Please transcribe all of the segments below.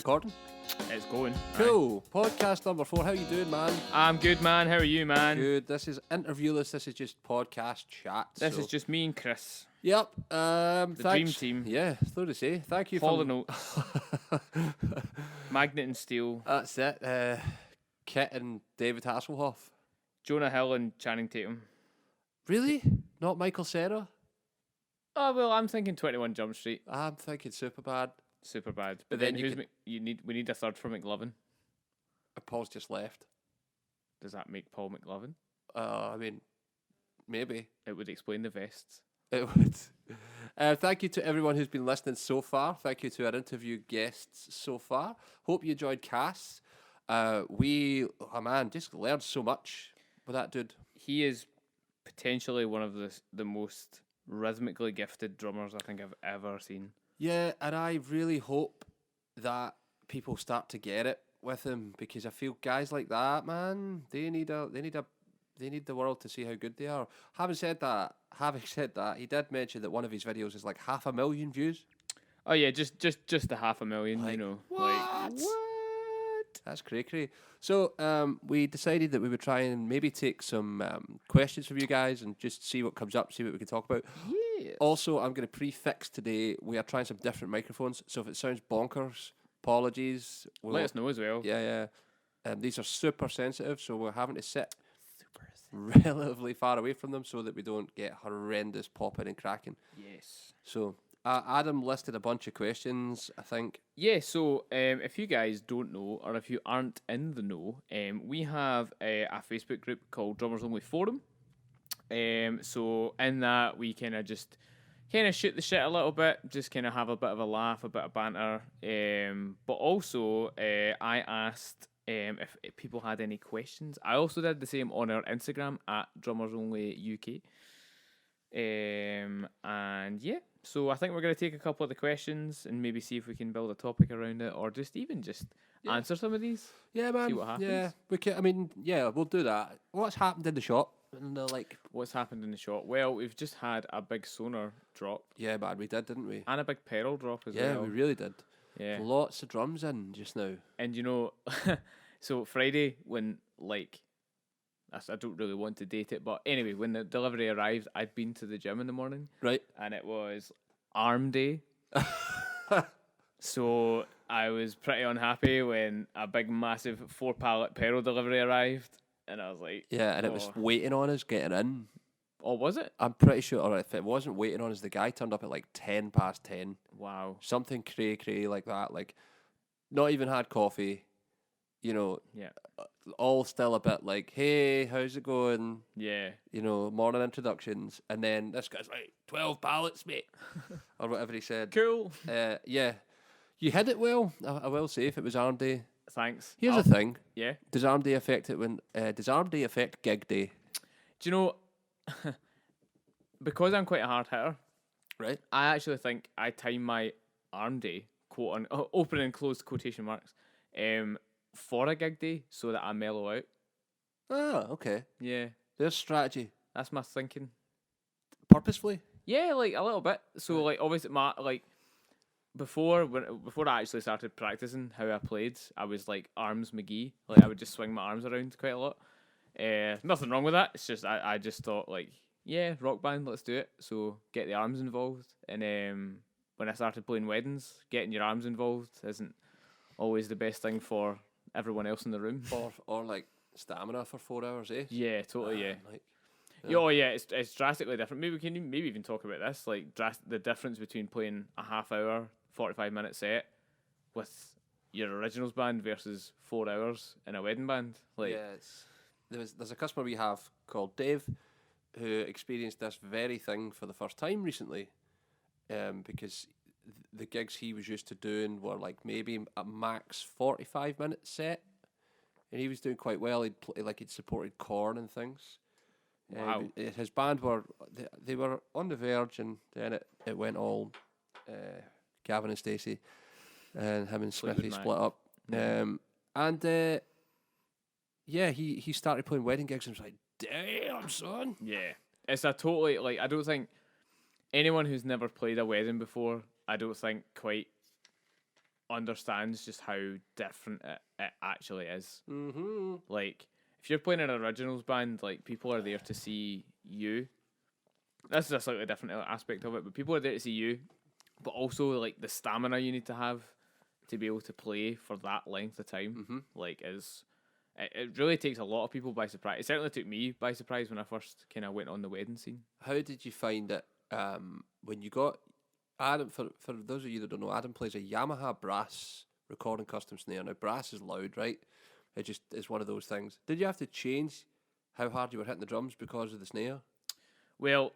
recording? It's going. Cool. Podcast number 4. How you doing, man? I'm good, man. How are you, man? Good. This is interviewless. This is just podcast chat. This is just me and Chris. Yep. The thanks. dream team. Yeah, so to say. Thank you Hall for... of Notes. Magnet and Steel. That's it. Kit and David Hasselhoff. Jonah Hill and Channing Tatum. Really? Not Michael Cera? Oh, well, I'm thinking 21 Jump Street. I'm thinking Superbad. Super bad. But But then then you we need a third for McLovin. Paul's just left. Does that make Paul McLovin? I mean, maybe. It would explain the vests. It would. Thank you to everyone who's been listening so far. Thank you to our interview guests so far. Hope you enjoyed Cass. Just learned so much with that dude. He is potentially one of the most rhythmically gifted drummers I think I've ever seen. Yeah, and I really hope that people start to get it with him, because I feel guys like that, man, they need the world to see how good they are. Having said that, he did mention that one of his videos is like 500,000 views. Oh yeah, just the 500,000, Like, you know. what? Like What? That's cray. So we decided that we would try and maybe take some questions from you guys and just see what comes up, see what we can talk about. yeah. Also, I'm going to prefix today, we are trying some different microphones, so if it sounds bonkers, apologies. Let us know as well. Yeah. These are super sensitive, so we're having to sit relatively far away from them so that we don't get horrendous popping and cracking. Yes. So Adam listed a bunch of questions, I think. Yeah, so if you guys don't know, or if you aren't in the know, we have a Facebook group called Drummers Only Forum. So in that we kind of shoot the shit a little bit, just kind of have a bit of a laugh, a bit of banter. But also I asked if people had any questions. I also did the same on our Instagram at Drummers Only UK. And yeah, so I think we're going to take a couple of the questions and maybe see if we can build a topic around it, or just answer some of these. Yeah, man. See what happens. Yeah, we'll do that. What's happened in the shop? What's happened in the shop? Well, we've just had a big sonar drop. Yeah, man, we did, didn't we? And a big pedal drop as well. Yeah, we really did. Yeah. Lots of drums in just now. And you know, so Friday when I don't really want to date it, but anyway, when the delivery arrived, I'd been to the gym in the morning. Right. And it was arm day. So I was pretty unhappy when a big massive 4-pallet pedal delivery arrived. And I was like... Yeah, and it was waiting on us getting in. Oh, was it? I'm pretty sure, or if it wasn't waiting on us, the guy turned up at like 10 past 10. Wow. Something cray like that. Like, not even had coffee, you know. Yeah. All still a bit like, hey, how's it going? Yeah. You know, morning introductions. And then this guy's like, 12 pallets, mate. Or whatever he said. Cool. Yeah. You hid it well, I will say, if it was arm day. Thanks. Here's the thing. Yeah. Does arm day affect gig day? Do you know, because I'm quite a hard hitter, Right. I actually think I time my arm day, open and closed quotation marks, for a gig day so that I mellow out. Oh, okay. Yeah. There's strategy. That's my thinking. Purposefully? Yeah, like a little bit. So like obviously before I actually started practicing how I played, I was like arms McGee. Like I would just swing my arms around quite a lot. Nothing wrong with that. It's just I just thought like, yeah, rock band, let's do it. So get the arms involved. And when I started playing weddings, getting your arms involved isn't always the best thing for everyone else in the room. Or like stamina for 4 hours, eh? Yeah, totally. Yeah. Like, Oh yeah, it's drastically different. Maybe we can even talk about this, like the difference between playing a half hour, 45-minute set with your originals band versus 4 hours in a wedding band. Like, yeah, there's a customer we have called Dave who experienced this very thing for the first time recently, because the gigs he was used to doing were like maybe a max 45-minute set, and he was doing quite well. He'd supported Korn and things. Wow. His band were on the verge, and then it went all Gavin and Stacey, and him and Smithy split up. He started playing wedding gigs and was like, damn, son. Yeah. It's a totally, like, I don't think anyone who's never played a wedding before, I don't think quite understands just how different it actually is. Mm-hmm. Like, if you're playing an originals band, like, people are there to see you. This is a slightly different aspect of it, but people are there to see you, but also, like, the stamina you need to have to be able to play for that length of time, like, it really takes a lot of people by surprise. It certainly took me by surprise when I first kind of went on the wedding scene. How did you find it when you got Adam? For those of you that don't know, Adam plays a Yamaha brass recording custom snare. Now, brass is loud, right? It just is one of those things. Did you have to change how hard you were hitting the drums because of the snare? Well,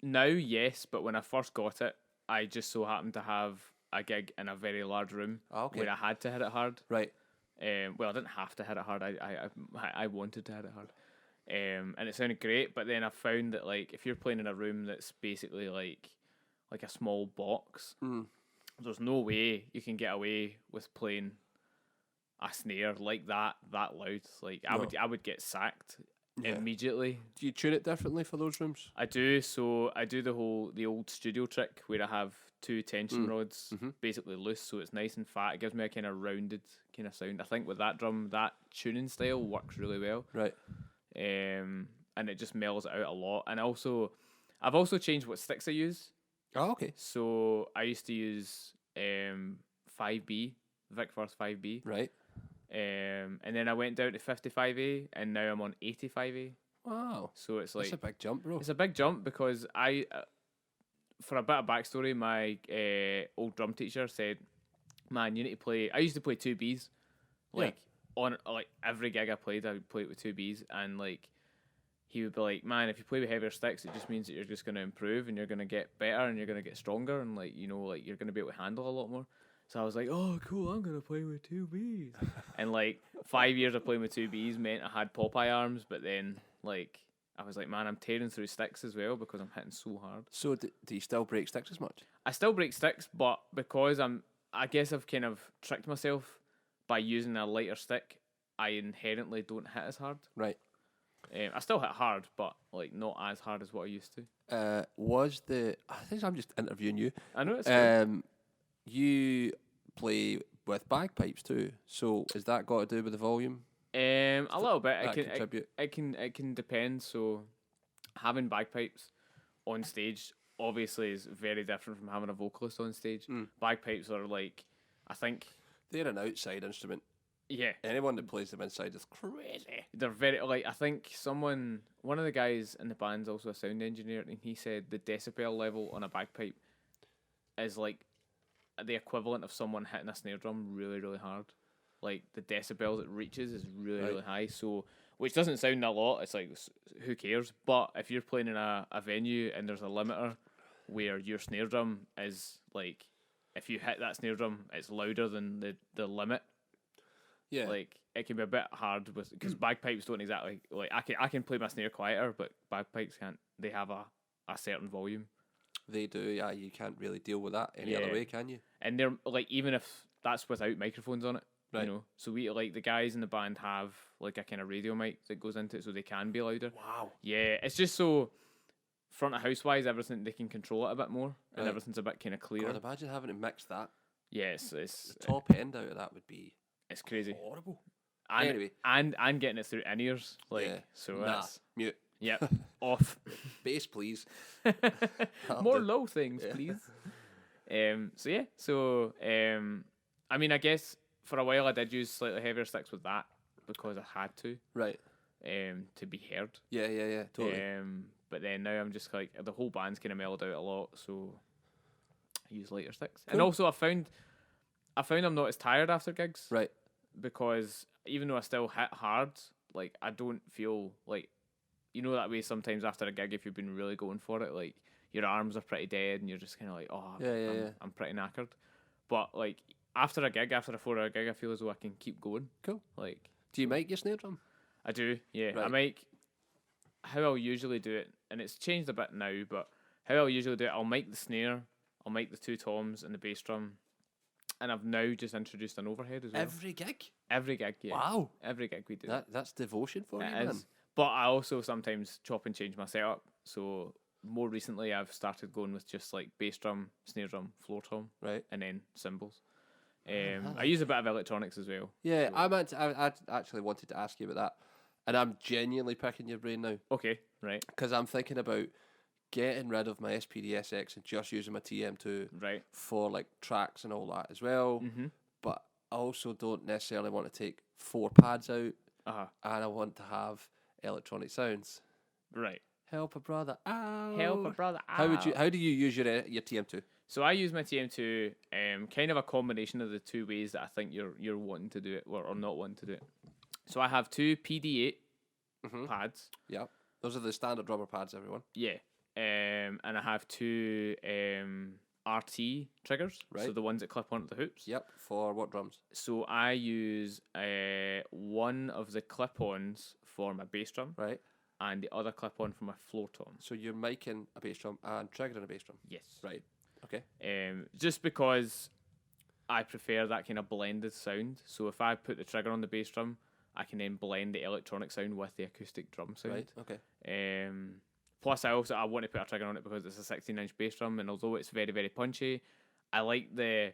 now, yes, but when I first got it, I just so happened to have a gig in a very large room where I had to hit it hard. Right. Well, I didn't have to hit it hard. I wanted to hit it hard, and it sounded great. But then I found that, like, if you're playing in a room that's basically like a small box, there's no way you can get away with playing a snare like that loud. Like, I would get sacked immediately. Do you tune it differently for those rooms? I do. So I do the old studio trick where I have 2 tension rods basically loose, so it's nice and fat. It gives me a kind of rounded kind of sound. I think with that drum, that tuning style works really well. Right. And it just mellows it out a lot. And I've also changed what sticks I use. Oh, okay. So I used to use 5B, Vicforce 5B. Right. And then I went down to 55A, and now I'm on 85A. Wow. So it's like... That's a big jump, bro. It's a big jump because for a bit of backstory, my old drum teacher said, man, you need to play... I used to play 2Bs. Like, on like every gig I played, I would play it with 2Bs. And, like, he would be like, man, if you play with heavier sticks, it just means that you're just going to improve and you're going to get better and you're going to get stronger and, like, you know, like, you're going to be able to handle a lot more. So I was like, oh, cool, I'm going to play with 2Bs. And, like, 5 years of playing with 2Bs meant I had Popeye arms, but then, like... I was like, man, I'm tearing through sticks as well because I'm hitting so hard. So do you still break sticks as much? I still break sticks, but because I guess I've kind of tricked myself by using a lighter stick, I inherently don't hit as hard. Right. I still hit hard, but like not as hard as what I used to. I think I'm just interviewing you. I know it's good. You play with bagpipes too, so is that got to do with the volume? A little bit. It can depend. So having bagpipes on stage obviously is very different from having a vocalist on stage. Bagpipes are like, I think they're an outside instrument. Yeah. Anyone that plays them inside is crazy. They're very, like, I think one of the guys in the band's also a sound engineer, and he said the decibel level on a bagpipe is like the equivalent of someone hitting a snare drum really, really hard. Like, the decibels it reaches is really, really high. So, which doesn't sound a lot. It's like, who cares? But if you're playing in a venue and there's a limiter where your snare drum is, like, if you hit that snare drum, it's louder than the limit. Yeah. Like, it can be a bit hard because bagpipes don't exactly, like, I can play my snare quieter, but bagpipes can't. They have a certain volume. They do, yeah. You can't really deal with that any other way, can you? And they're, like, even if that's without microphones on it. Right. You know, so we, like, the guys in the band have like a kind of radio mic that goes into it, so they can be louder. Wow. Yeah, it's just so front of house wise, everything they can control it a bit more, and everything's a bit kind of clearer. God, imagine having to mix that. Yes, it's the top end out of that would be. It's crazy. Horrible. And, anyway, and getting it through in-ears, like so. That's mute. Yep, off. Bass, please. More low things, please. I mean, I guess. For a while, I did use slightly heavier sticks with that because I had to. Right. To be heard. Yeah, totally. But then now I'm just like, the whole band's kind of mellowed out a lot, so I use lighter sticks. Cool. And also, I found I'm not as tired after gigs. Right. Because even though I still hit hard, like, I don't feel like, you know that way sometimes after a gig, if you've been really going for it, like, your arms are pretty dead and you're just kind of like, oh, I'm pretty knackered. But, like, after a 4-hour gig, I feel as though I can keep going. Cool. Like, do you mic your snare drum? I do, yeah. Right. I mic. How I'll usually do it, and it's changed a bit now, but how I'll usually do it, I'll mic the snare, I'll mic the 2 toms and the bass drum, and I've now just introduced an overhead as well. Every gig? Every gig, yeah. Wow. Every gig we do. That's devotion for you, It man. is. But I also sometimes chop and change my setup. So more recently, I've started going with just like bass drum, snare drum, floor tom, right, and then cymbals. I use a bit of electronics as well. Yeah, I actually wanted to ask you about that, and I'm genuinely picking your brain now Okay, right, because I'm thinking about getting rid of my SPDSX and just using my TM2 right. for like tracks and all that as well. Mm-hmm. But I also don't necessarily want to take 4 pads out, Uh-huh. and I want to have electronic sounds. Right. Help a brother out. Help a brother out. How do you use your TM2? So I use my TM2, kind of a combination of the two ways that I think you're wanting to do it or not wanting to do it. So I have 2 PD8 pads. Yeah, those are the standard drummer pads, everyone. Yeah. And I have 2 RT triggers. Right. So the ones that clip onto the hoops. Yep. For what drums? So I use one of the clip-ons for my bass drum. Right. And the other clip-on for my floor tom. So you're miking a bass drum and triggering a bass drum. Yes. Right. Okay. Just because I prefer that kind of blended sound. So if I put the trigger on the bass drum, I can then blend the electronic sound with the acoustic drum sound. Right. Okay. Plus, I want to put a trigger on it because it's a 16-inch bass drum, and although it's very, very punchy, I like the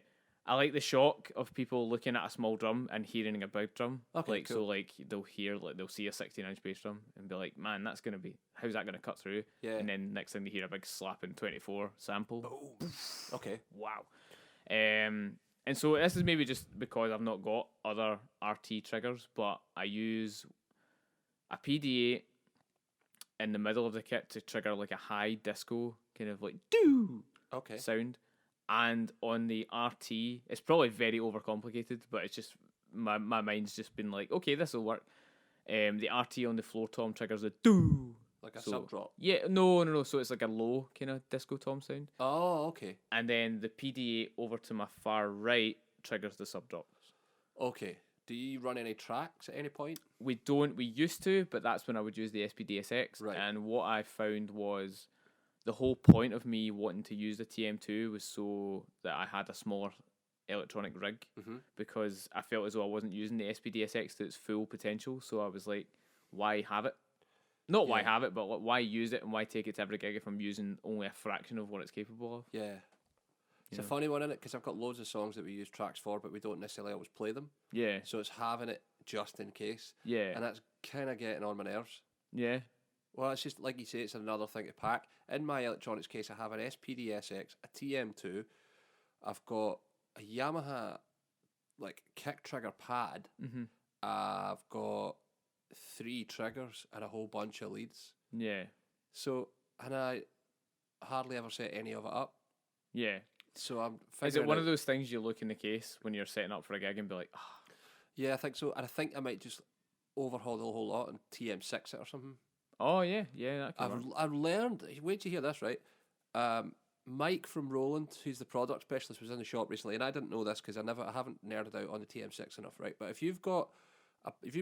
shock of people looking at a small drum and hearing a big drum. Okay, like cool. so, like they'll see a 16-inch bass drum and be like, "Man, how's that gonna cut through?" Yeah. And then next thing they hear a big slapping 24 sample. Oh. Okay. Wow. And so this is maybe just because I've not got other RT triggers, but I use a PDA in the middle of the kit to trigger like a high disco kind of like doo sound. And on the RT, it's probably very overcomplicated, but it's just my mind's just been like, okay, this will work. The RT on the floor tom triggers a doo. Like a sub drop. Yeah, no. So it's like a low kind of disco tom sound. Oh, okay. And then the PDA over to my far right triggers the sub drops. Okay. Do you run any tracks at any point? We don't. We used to, but that's when I would use the SPDSX. Right. And what I found was the whole point of me wanting to use the TM2 was so that I had a smaller electronic rig, because I felt as though I wasn't using the SPDSX to its full potential. So I was like, why have it? Not why have it, but like, why use it and why take it to every gig if I'm using only a fraction of what it's capable of? Yeah. It's a funny one, isn't it? Because I've got loads of songs that we use tracks for, but we don't necessarily always play them. Yeah. So it's having it just in case. Yeah. And that's kind of getting on my nerves. Yeah. Well, it's just, like you say, it's another thing to pack. In my electronics case, I have an SPDSX, a TM2. I've got a Yamaha, like, kick trigger pad. Mm-hmm. I've got 3 triggers and a whole bunch of leads. Yeah. So, and I hardly ever set any of it up. Yeah. So I'm figuring Is it one out, of those things you look in the case when you're setting up for a gig and be like, Yeah, I think so. And I think I might just overhaul the whole lot and TM6 it or something. oh yeah, that can work. I've learned, wait till you hear this, right? Mike from Roland, who's the product specialist, was in the shop recently, and I didn't know this because I haven't nerded out on the TM6 enough, right? But if you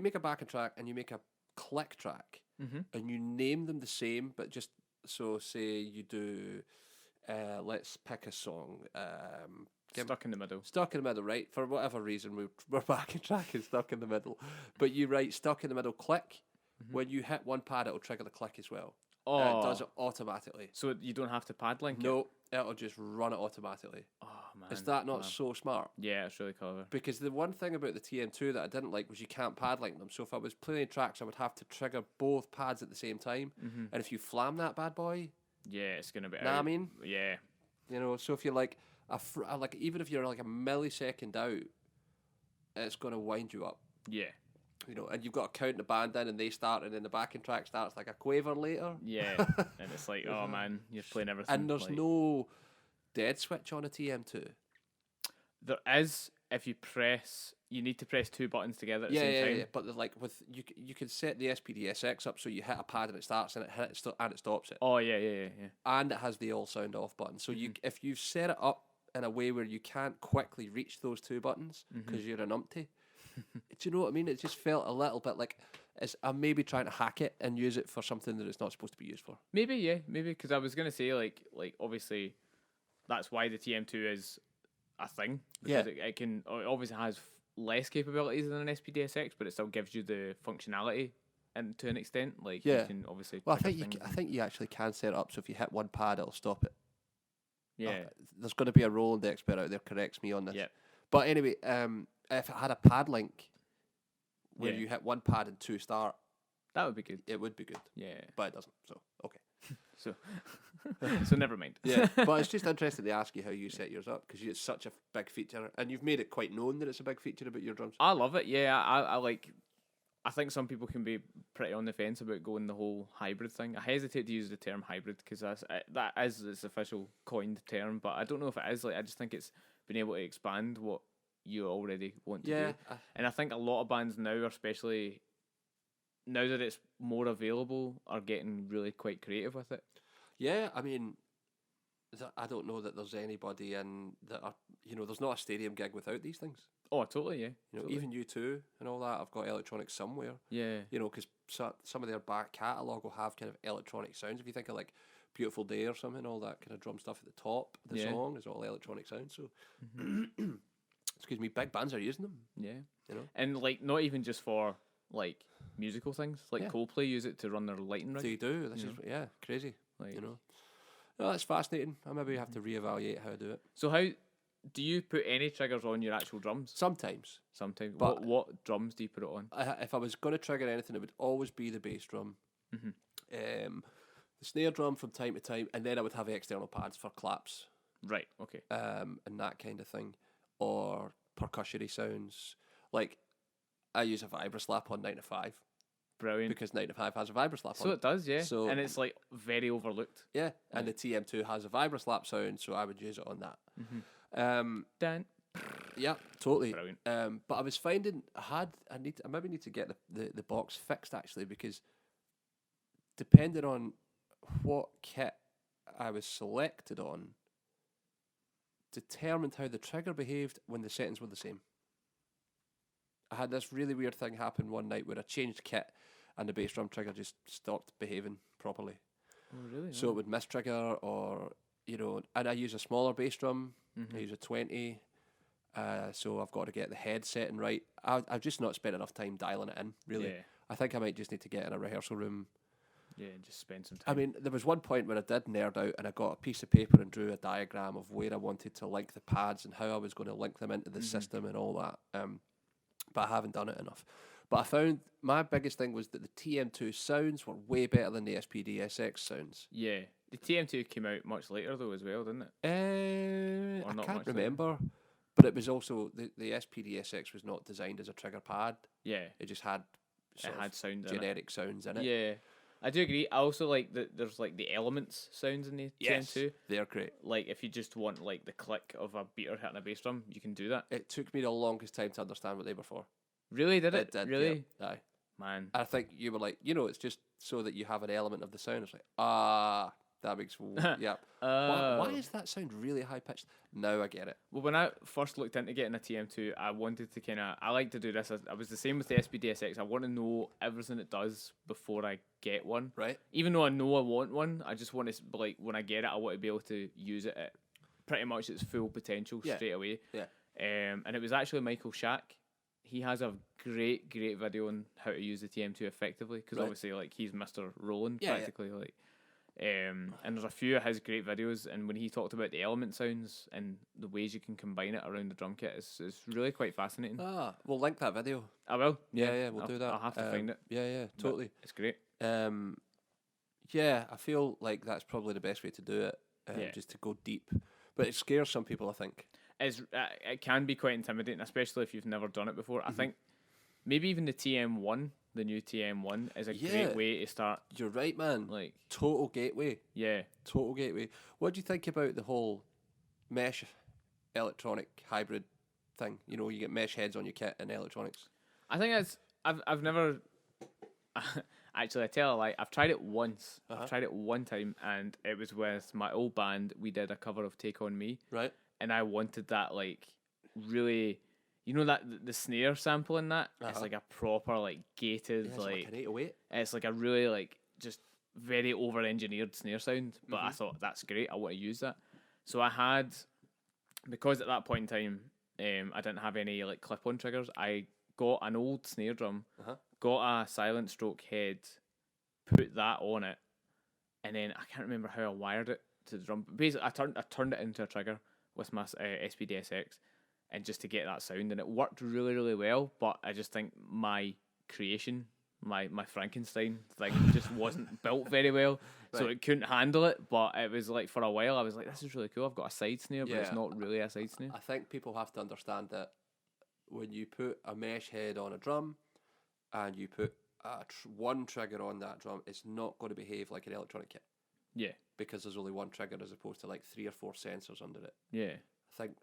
make a backing track and you make a click track and you name them the same, but just so say you do, let's pick a song. Stuck in the middle. Stuck in the middle, right? For whatever reason, we're backing track is stuck in the middle, but you write stuck in the middle click. When you hit one pad, it'll trigger the click as well. Oh, It does it automatically. so you don't have to pad link it? No, it'll just run it automatically. Oh man, Is that not wow. so smart? Yeah, it's really clever. Because the one thing about the TM2 that I didn't like was you can't pad link them. So if I was playing tracks, I would have to trigger both pads at the same time. And if you flam that bad boy, Yeah, it's gonna be. know what I mean? Yeah. You know, so if you're like like even if you're like a millisecond out, it's going to wind you up. Yeah. You know, and you've got to count the band in, and they start, and then the backing track starts like a quaver later. Yeah. And it's like, oh man, you're playing everything. And there's like, no dead switch on a TM2. There is if you press. You need to press 2 buttons together at the same time. Yeah. But like with you can set the SPDSX up so you hit a pad and it starts, and it stops it. Oh yeah. And it has the all sound off button. So if you set it up in a way where you can't quickly reach those 2 buttons because you're an umpty, do you know what I mean? It just felt a little bit like I'm maybe trying to hack it and use it for something that it's not supposed to be used for. Maybe because I was gonna say like obviously that's why the TM2 is a thing, because it can obviously has less capabilities than an SPDSX, but it still gives you the functionality and to an extent. Like you can obviously. Well, I trigger think things. I think you actually can set it up so if you hit one pad, it'll stop it. Yeah. There's going to be a Rolodex expert out there corrects me on this. Yeah. But anyway, if it had a pad link where Yeah. you hit one pad and two start, That would be good. it would be good. Yeah. But it doesn't. So okay. So, so never mind. Yeah, but it's just interesting to ask you how you set yours up because it's such a big feature, and you've made it quite known that it's a big feature about your drums. I love it. Yeah, I like. I think some people can be pretty on the fence about going the whole hybrid thing. I hesitate to use the term hybrid because that is its official coined term, but I don't know if it is. Like, I just think it's been able to expand what you already want to do, and I think a lot of bands now, especially now that it's more available, are getting really quite creative with it. Yeah, I mean, I don't know that there's anybody in that are, there's not a stadium gig without these things. Oh, totally, yeah. Totally. Even U2 and all that, I've got electronics somewhere. Yeah. Because some of their back catalogue will have kind of electronic sounds. If you think of like Beautiful Day or something, all that kind of drum stuff at the top of the song is all electronic sounds. So, excuse me, big bands are using them. Yeah. And like not even just for like musical things. Like Coldplay use it to run their lighting rig. They do. This is crazy. Like, No, that's fascinating. I maybe have to reevaluate how I do it. So how do you put any triggers on your actual drums? Sometimes. But what drums do you put it on? If I was going to trigger anything, it would always be the bass drum. The snare drum from time to time, and then I would have external pads for claps. Right, okay. And that kind of thing. Or percussion-y sounds. Like, I use a vibroslap on 9 to 5. Brilliant. Because 9 to 5 has a vibroslap on it. So it does, yeah. So, and it's like very overlooked. Yeah, and the TM2 has a vibroslap sound, so I would use it on that. Dan. Yeah, totally. Brilliant. But I was finding I maybe need to get the box fixed actually, because depending on what kit I was selected on determined how the trigger behaved when the settings were the same. I had this really weird thing happen one night where I changed kit and the bass drum trigger just stopped behaving properly. Oh, really? So it would miss trigger, or and I use a smaller bass drum. I use a 20. So I've got to get the head setting right. I've just not spent enough time dialing it in, really. Yeah. I think I might just need to get in a rehearsal room. Yeah, and just spend some time. I mean, there was one point where I did nerd out and I got a piece of paper and drew a diagram of where I wanted to link the pads and how I was going to link them into the system and all that. But I haven't done it enough. But I found my biggest thing was that the TM2 sounds were way better than the SPD-SX sounds. Yeah. The TM2 came out much later though as well, didn't it? I can't remember. But it was also, the SPD-SX was not designed as a trigger pad. Yeah. It just had sounds generic sounds in it. Yeah. I do agree. I also like that there's like the elements sounds in the TM2. They're great. Like if you just want like the click of a beater hitting a bass drum, you can do that. It took me the longest time to understand what they were for. Really? Did it? It did, really? Yeah. Aye. Man. I think you were like, it's just so that you have an element of the sound. It's like, that makes, yeah. Why is that sound really high pitched? Now I get it. Well, when I first looked into getting a TM2, I wanted to I like to do this. I was the same with the SPD-SX. I want to know everything it does before I get one. Right. Even though I know I want one, I just want to, like, when I get it, I want to be able to use it at pretty much its full potential straight away. Yeah. And it was actually Michael Schack. He has a great video on how to use the TM2 effectively, because obviously, like, he's Mr. Roland practically, like. And there's a few of his great videos, and when he talked about the element sounds and the ways you can combine it around the drum kit, it's really quite fascinating. We'll link that video. I will. Yeah, we'll do that. I'll have to find it. Yeah, totally. But it's great. Yeah, I feel like that's probably the best way to do it, just to go deep. But it scares some people, I think. It can be quite intimidating, especially if you've never done it before. I think maybe even the TM1, the new TM1, is a great way to start. You're right, man. Like total gateway. Yeah. Total gateway. What do you think about the whole mesh electronic hybrid thing? You get mesh heads on your kit and electronics. I think I've never actually, I tell a lie. I've tried it once. I've tried it one time, and it was with my old band. We did a cover of Take On Me. Right. And I wanted that, like, really, that the snare sample in that. It's like a proper, like, gated, it's like an 808. It's like a really, like, just very over engineered snare sound. But I thought that's great. I want to use that. So I had, because at that point in time, I didn't have any like clip on triggers. I got an old snare drum, got a silent stroke head, put that on it, and then I can't remember how I wired it to the drum. But basically, I turned it into a trigger with my SPD-SX, and just to get that sound, and it worked really, really well. But I just think my creation, my Frankenstein thing, just wasn't built very well, so it couldn't handle it. But it was like for a while, I was like, "This is really cool. I've got a side snare, but it's not really a side snare." I think people have to understand that when you put a mesh head on a drum, and you put one trigger on that drum, it's not going to behave like an electronic kit. Yeah, because there's only one trigger as opposed to like 3 or 4 sensors under it. yeah, I think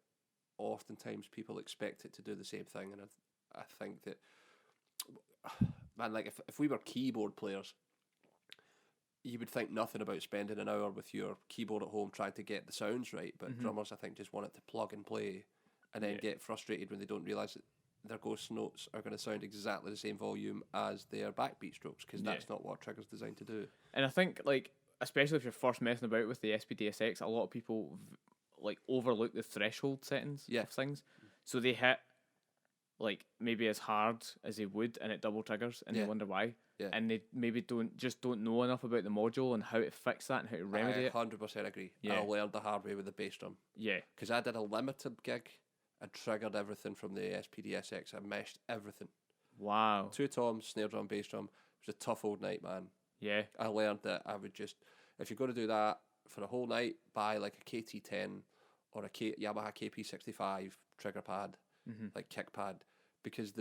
oftentimes people expect it to do the same thing, and I think that, man, like if we were keyboard players, you would think nothing about spending an hour with your keyboard at home trying to get the sounds right, but drummers, I think, just want it to plug and play, and then get frustrated when they don't realise that their ghost notes are going to sound exactly the same volume as their backbeat strokes, because that's not what a trigger's designed to do. And I think, like, especially if you're first messing about with the SPDSX, a lot of people like overlook the threshold settings of things, so they hit like maybe as hard as they would, and it double triggers, and they wonder why, and they maybe don't know enough about the module and how to fix that and how to remedy it. 100% agree. I learned the hard way with the bass drum. Yeah, because I did a limited gig and triggered everything from the SPDSX. I meshed everything. Wow. 2 toms, snare drum, bass drum. It was a tough old night, man. Yeah. I learned that I would just, if you're going to do that for a whole night, buy like a KT10 or a Yamaha KP65 trigger pad, like kick pad, because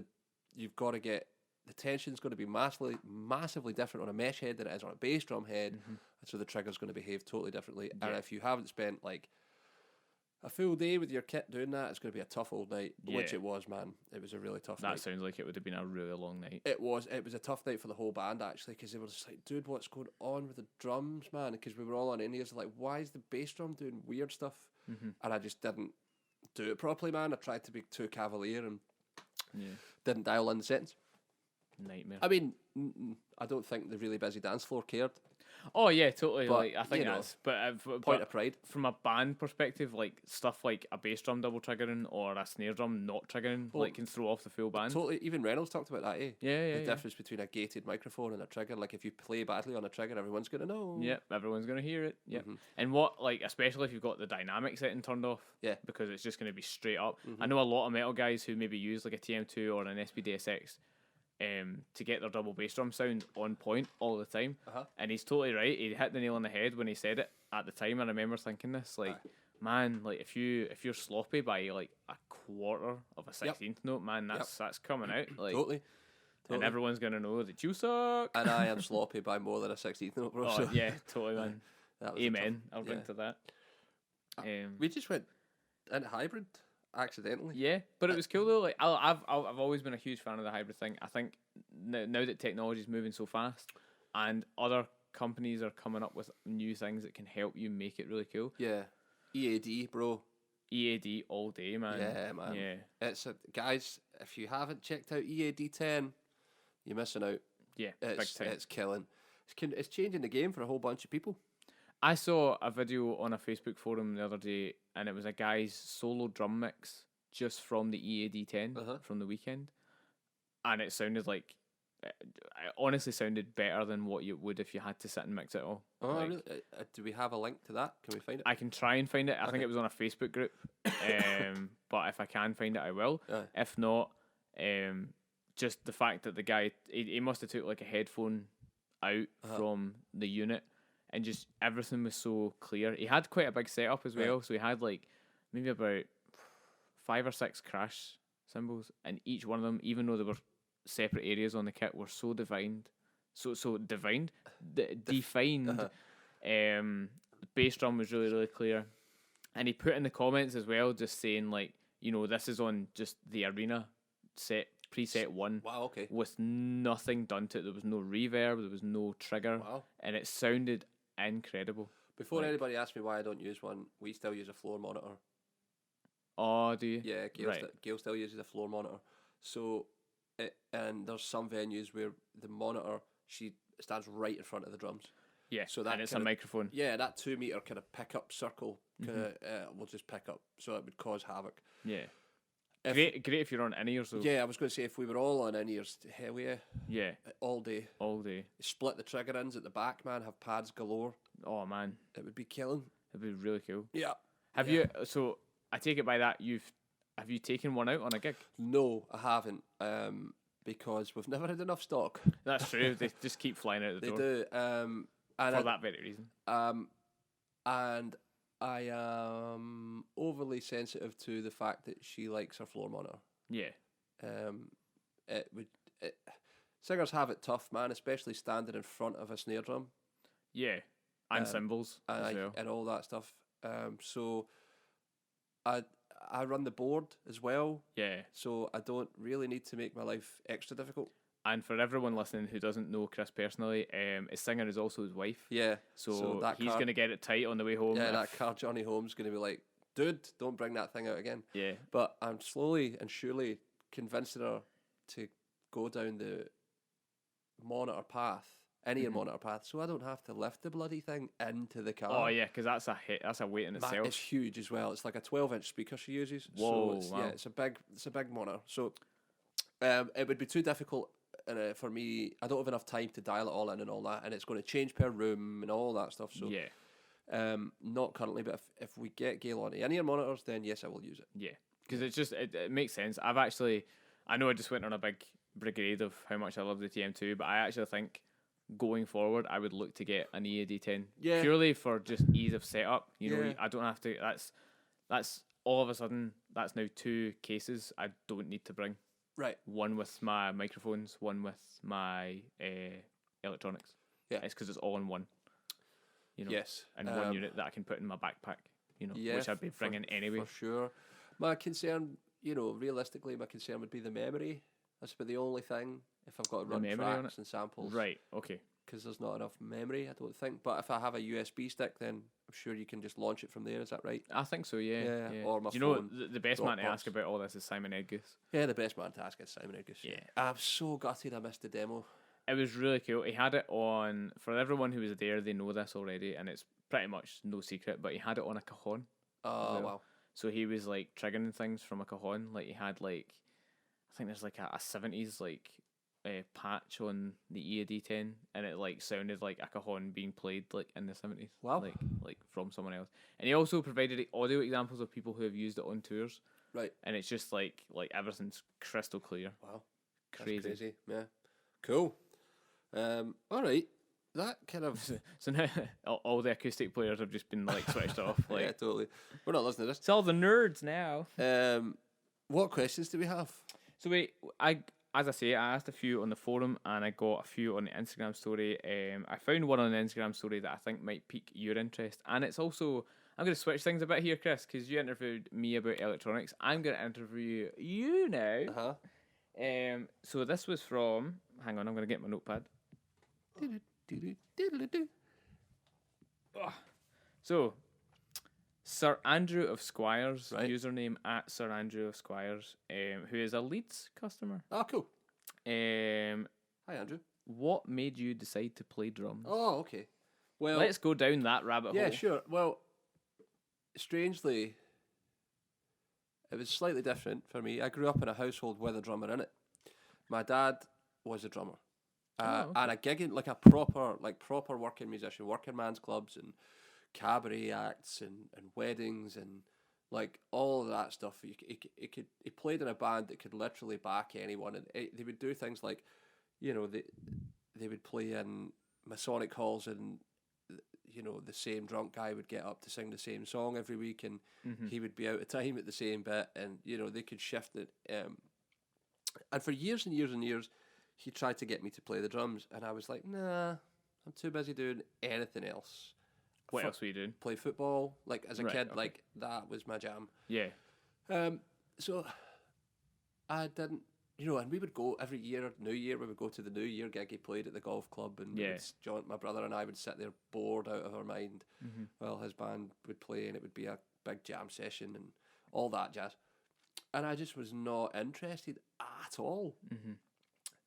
you've got to get, the tension's going to be massively different on a mesh head than it is on a bass drum head, and so the trigger's going to behave totally differently. And if you haven't spent like a full day with your kit doing that, it's going to be a tough old night, which it was, man. It was a really tough night. That sounds like it would have been a really long night. It was a tough night for the whole band, actually, because they were just like, dude, what's going on with the drums, man? Because we were all on in-ears, like, why is the bass drum doing weird stuff? And I just didn't do it properly, man. I tried to be too cavalier and didn't dial in the settings. Nightmare. I mean, I don't think the really busy dance floor cared. Oh yeah, totally. But, like I think that's point of pride. From a band perspective, like stuff like a bass drum double triggering or a snare drum not triggering, like can throw off the full band. Totally. Even Reynolds talked about that, eh? Yeah. The difference between a gated microphone and a trigger. Like if you play badly on a trigger, everyone's gonna know. Yep, everyone's gonna hear it. Yep. And what, like, especially if you've got the dynamic setting turned off. Yeah. Because it's just gonna be straight up. I know a lot of metal guys who maybe use like a TM2 or an SPDSX. To get their double bass drum sound on point all the time, and he's totally right. He hit the nail on the head when he said it at the time. I remember thinking this, like, man, like if you're sloppy by like a quarter of a 16th note, man, that's coming out, like, totally. And everyone's gonna know that you suck. And I am sloppy by more than a 16th note, bro. Oh yeah, totally, man. Amen. I'll drink to that. We just went into hybrid. Accidentally, yeah, but it was cool though. Like I've always been a huge fan of the hybrid thing. I think now that technology is moving so fast, and other companies are coming up with new things that can help you make it really cool. Yeah, EAD, bro. EAD all day, man. Yeah, man. Yeah, guys. If you haven't checked out EAD 10, you're missing out. Yeah, it's killing. It's changing the game for a whole bunch of people. I saw a video on a Facebook forum the other day, and it was a guy's solo drum mix just from the EAD 10 from the weekend, and it sounded like, it honestly sounded better than what you would if you had to sit and mix it all. Oh, like, really? Do we have a link to that? Can we find it? I can try and find it. I think it was on a Facebook group, but if I can find it, I will. If not, just the fact that the guy, he must have took like a headphone out from the unit. And just everything was so clear. He had quite a big setup as well, so he had like maybe about 5 or 6 crash cymbals, and each one of them, even though they were separate areas on the kit, were so defined. Defined. The bass drum was really, really clear, and he put in the comments as well, just saying like, you know, this is on just the arena preset 1. Wow, okay. With nothing done to it. There was no reverb, there was no trigger. Wow. And it sounded incredible. Before anybody asks me why I don't use one, we still use a floor monitor. Oh, do you? Yeah, Gail still uses a floor monitor. So, and there's some venues where the monitor, she stands right in front of the drums. Yeah, so that, and it's a microphone. Yeah, that 2 meter kind of pickup circle will just pick up, so it would cause havoc. Yeah. Great if you're on in-ears though. Yeah, I was going to say, if we were all on in-ears, hell yeah. Yeah. All day. Split the trigger ins at the back, man, have pads galore. Oh, man. It would be killing. It'd be really cool. Yeah. You, so I take it by that you've Have you taken one out on a gig? No, I haven't. Because we've never had enough stock. That's true. They just keep flying out the door. They do. And for that very reason. And I am overly sensitive to the fact that she likes her floor monitor. Yeah. Singers have it tough, man, especially standing in front of a snare drum. Yeah. And cymbals as well. And all that stuff. So I run the board as well. Yeah. So I don't really need to make my life extra difficult. And for everyone listening who doesn't know Chris personally, his singer is also his wife. Yeah. So he's going to get it tight on the way home. Yeah, that car Johnny Home's going to be like, dude, don't bring that thing out again. Yeah. But I'm slowly and surely convincing her to go down the monitor path, in-ear monitor path, so I don't have to lift the bloody thing into the car. Oh, yeah, because that's a hit. That's a weight in itself. It's huge as well. It's like a 12-inch speaker she uses. Whoa, so wow. Yeah, it's a big monitor. So it would be too difficult for me. I don't have enough time to dial it all in and all that, and it's going to change per room and all that stuff. So yeah, not currently, but if we get Gale on in-ear monitors, then yes, I will use it. Yeah, because it makes sense. I know I just went on a big brigade of how much I love the TM2, but I actually think going forward, I would look to get an EAD10 purely for just ease of setup. You know, I don't have to. That's all of a sudden. That's now 2 cases I don't need to bring. Right. One with my microphones, one with my electronics. Yeah. It's because it's all in one. You know. Yes. And one unit that I can put in my backpack. You know, which I'd be bringing anyway. For sure. My concern, realistically, my concern would be the memory. That's about the only thing. If I've got to run tracks and samples. Right. Okay. Because there's not enough memory, I don't think. But if I have a USB stick, then I'm sure you can just launch it from there. Is that right? I think so. Yeah. Or my phone. You know, the best man to ask about all this is Simon Edgus. Yeah, the best man to ask is Simon Edgus. Yeah. I'm so gutted I missed the demo. It was really cool. He had it on, for everyone who was there, they know this already, and it's pretty much no secret, but he had it on a cajon. Oh, wow. So he was like triggering things from a cajon. Like he had I think there's like a 70s patch on the EAD10, and it sounded like a cajon being played in the 70s. Wow. Like from someone else. And he also provided audio examples of people who have used it on tours. Right. And it's just like everything's crystal clear. Wow. Crazy. That's crazy. Yeah. Cool. All right. That kind of so now all the acoustic players have just been switched off. Yeah, totally. We're not listening to this. It's all the nerds now. What questions do we have? So as I say, I asked a few on the forum and I got a few on the Instagram story. I found one on the Instagram story that I think might pique your interest, and it's also, I'm going to switch things a bit here, Chris, because you interviewed me about electronics. I'm going to interview you now. So this was from, hang on, I'm going to get my notepad. So, Sir Andrew of Squires, username at Sir Andrew of Squires, who is a Leeds customer. Oh, cool. Hi, Andrew. What made you decide to play drums? Oh, okay. Well, let's go down that rabbit hole. Yeah, sure. Well, strangely, it was slightly different for me. I grew up in a household with a drummer in it. My dad was a drummer. And a gigging, like a proper working musician, working man's clubs and cabaret acts and weddings and all of that stuff. He played in a band that could literally back anyone, and they would do things like, they would play in Masonic halls, and the same drunk guy would get up to sing the same song every week, and he would be out of time at the same bit, and they could shift it. And for years and years and years, he tried to get me to play the drums, and I was like, nah, I'm too busy doing anything else. What else were you doing? Play football. As a kid, okay. That was my jam. Yeah. So I didn't, and we would go every year, New Year, we would go to the New Year gig he played at the golf club, and my brother and I would sit there bored out of our mind while his band would play, and it would be a big jam session and all that jazz. And I just was not interested at all.